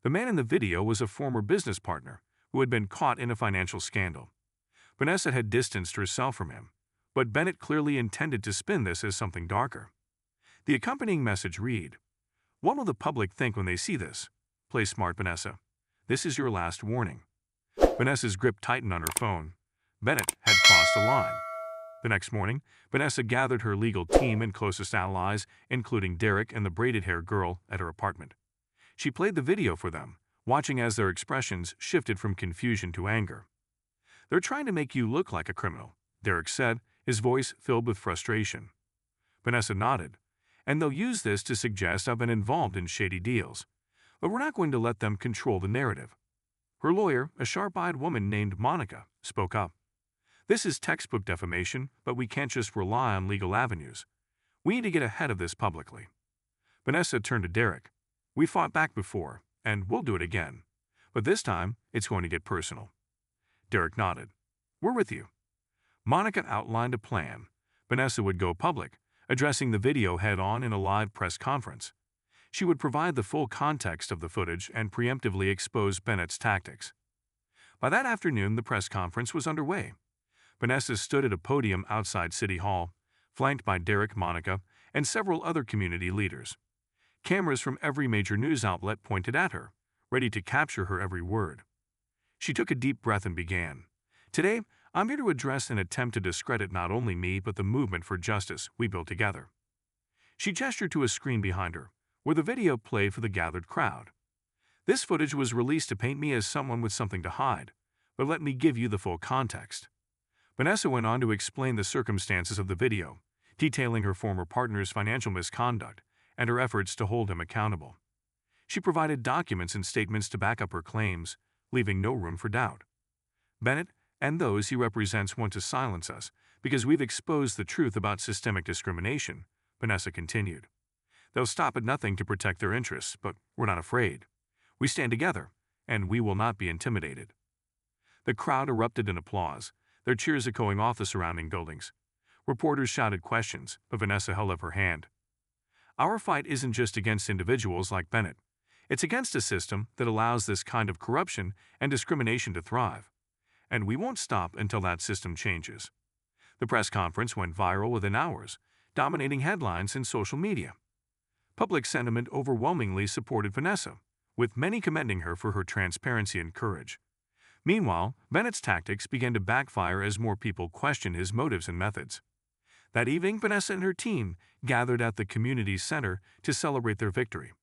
The man in the video was a former business partner who had been caught in a financial scandal. Vanessa had distanced herself from him, but Bennett clearly intended to spin this as something darker. The accompanying message read, What will the public think when they see this? Play smart, Vanessa. This is your last warning. Vanessa's grip tightened on her phone. Bennett had crossed a line. The next morning, Vanessa gathered her legal team and closest allies, including Derek and the braided-haired girl, at her apartment. She played the video for them, watching as their expressions shifted from confusion to anger. "They're trying to make you look like a criminal," Derek said, his voice filled with frustration. Vanessa nodded. "And they'll use this to suggest I've been involved in shady deals. But we're not going to let them control the narrative." Her lawyer, a sharp-eyed woman named Monica, spoke up. "This is textbook defamation, but we can't just rely on legal avenues. We need to get ahead of this publicly." Vanessa turned to Derek. "We fought back before, and we'll do it again. But this time, it's going to get personal." Derek nodded. "We're with you." Monica outlined a plan. Vanessa would go public, addressing the video head-on in a live press conference. She would provide the full context of the footage and preemptively expose Bennett's tactics. By that afternoon, the press conference was underway. Vanessa stood at a podium outside City Hall, flanked by Derek, Monica, and several other community leaders. Cameras from every major news outlet pointed at her, ready to capture her every word. She took a deep breath and began. "Today, I'm here to address an attempt to discredit not only me but the movement for justice we built together." She gestured to a screen behind her, where the video played for the gathered crowd. "This footage was released to paint me as someone with something to hide, but let me give you the full context." Vanessa went on to explain the circumstances of the video, detailing her former partner's financial misconduct and her efforts to hold him accountable. She provided documents and statements to back up her claims, leaving no room for doubt. "Bennett and those he represents want to silence us because we've exposed the truth about systemic discrimination," Vanessa continued. "They'll stop at nothing to protect their interests, but we're not afraid. We stand together, and we will not be intimidated." The crowd erupted in applause, their cheers echoing off the surrounding buildings. Reporters shouted questions, but Vanessa held up her hand. "Our fight isn't just against individuals like Bennett. It's against a system that allows this kind of corruption and discrimination to thrive. And we won't stop until that system changes." The press conference went viral within hours, dominating headlines and social media. Public sentiment overwhelmingly supported Vanessa, with many commending her for her transparency and courage. Meanwhile, Bennett's tactics began to backfire as more people questioned his motives and methods. That evening, Vanessa and her team gathered at the community center to celebrate their victory.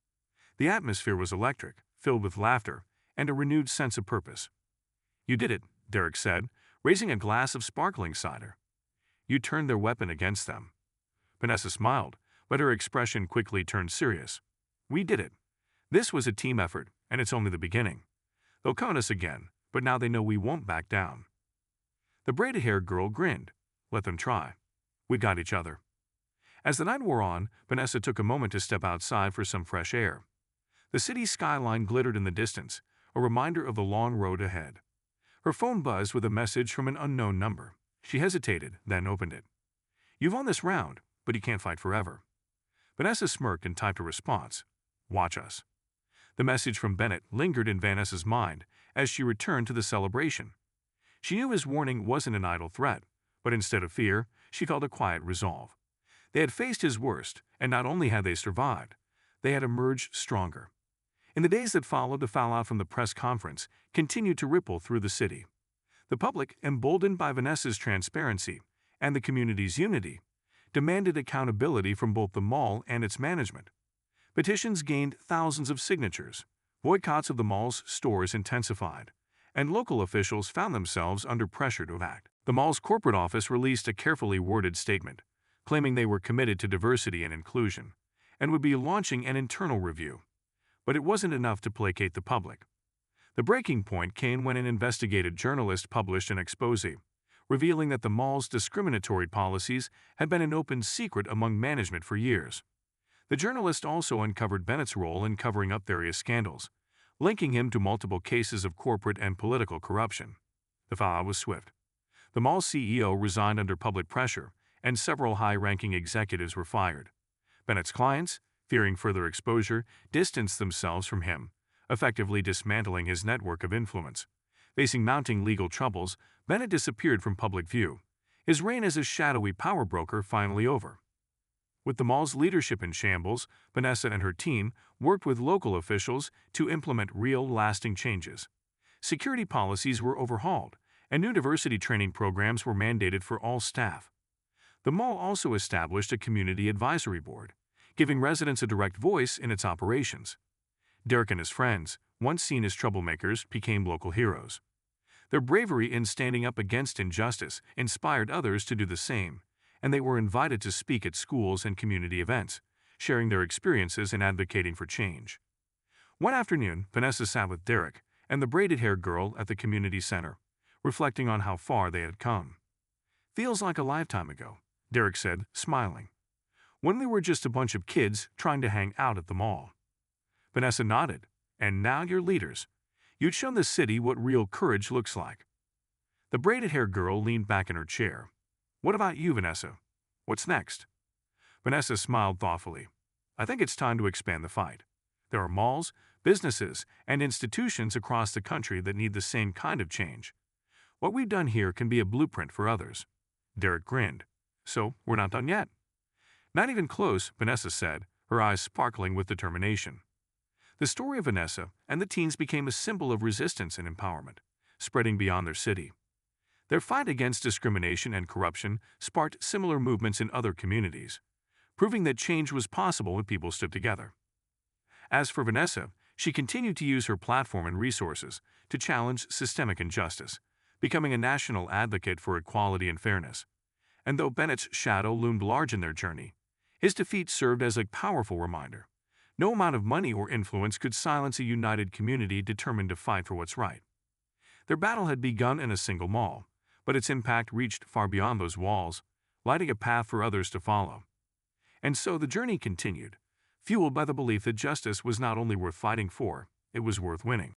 The atmosphere was electric, filled with laughter and a renewed sense of purpose. "You did it," Derek said, raising a glass of sparkling cider. "You turned their weapon against them." Vanessa smiled, but her expression quickly turned serious. "We did it. This was a team effort, and it's only the beginning. They'll come at us again, but now they know we won't back down." The braided-haired girl grinned. "Let them try. We got each other." As the night wore on, Vanessa took a moment to step outside for some fresh air. The city skyline glittered in the distance, a reminder of the long road ahead. Her phone buzzed with a message from an unknown number. She hesitated, then opened it. "You've won this round, but you can't fight forever." Vanessa smirked and typed a response. "Watch us." The message from Bennett lingered in Vanessa's mind as she returned to the celebration. She knew his warning wasn't an idle threat, but instead of fear, she felt a quiet resolve. They had faced his worst, and not only had they survived, they had emerged stronger. In the days that followed, the fallout from the press conference continued to ripple through the city. The public, emboldened by Vanessa's transparency and the community's unity, demanded accountability from both the mall and its management. Petitions gained thousands of signatures, boycotts of the mall's stores intensified, and local officials found themselves under pressure to act. The mall's corporate office released a carefully worded statement, claiming they were committed to diversity and inclusion, and would be launching an internal review. But it wasn't enough to placate the public. The breaking point came when an investigative journalist published an exposé, revealing that the mall's discriminatory policies had been an open secret among management for years. The journalist also uncovered Bennett's role in covering up various scandals, linking him to multiple cases of corporate and political corruption. The fallout was swift. The mall's CEO resigned under public pressure, and several high-ranking executives were fired. Bennett's clients, fearing further exposure, distanced themselves from him, effectively dismantling his network of influence. Facing mounting legal troubles, Bennett disappeared from public view, his reign as a shadowy power broker finally over. With the mall's leadership in shambles, Vanessa and her team worked with local officials to implement real, lasting changes. Security policies were overhauled, and new diversity training programs were mandated for all staff. The mall also established a community advisory board, giving residents a direct voice in its operations. Derek and his friends, once seen as troublemakers, became local heroes. Their bravery in standing up against injustice inspired others to do the same, and they were invited to speak at schools and community events, sharing their experiences and advocating for change. One afternoon, Vanessa sat with Derek and the braided-haired girl at the community center, reflecting on how far they had come. "Feels like a lifetime ago," Derek said, smiling. "When we were just a bunch of kids trying to hang out at the mall." Vanessa nodded. "And now you're leaders. You'd shown the city what real courage looks like." The braided-haired girl leaned back in her chair. "What about you, Vanessa? What's next?" Vanessa smiled thoughtfully. "I think it's time to expand the fight. There are malls, businesses, and institutions across the country that need the same kind of change. What we've done here can be a blueprint for others." Derek grinned. "So, we're not done yet?" "Not even close," Vanessa said, her eyes sparkling with determination. The story of Vanessa and the teens became a symbol of resistance and empowerment, spreading beyond their city. Their fight against discrimination and corruption sparked similar movements in other communities, proving that change was possible when people stood together. As for Vanessa, she continued to use her platform and resources to challenge systemic injustice, becoming a national advocate for equality and fairness. And though Bennett's shadow loomed large in their journey, his defeat served as a powerful reminder. No amount of money or influence could silence a united community determined to fight for what's right. Their battle had begun in a single mall, but its impact reached far beyond those walls, lighting a path for others to follow. And so the journey continued, fueled by the belief that justice was not only worth fighting for, it was worth winning.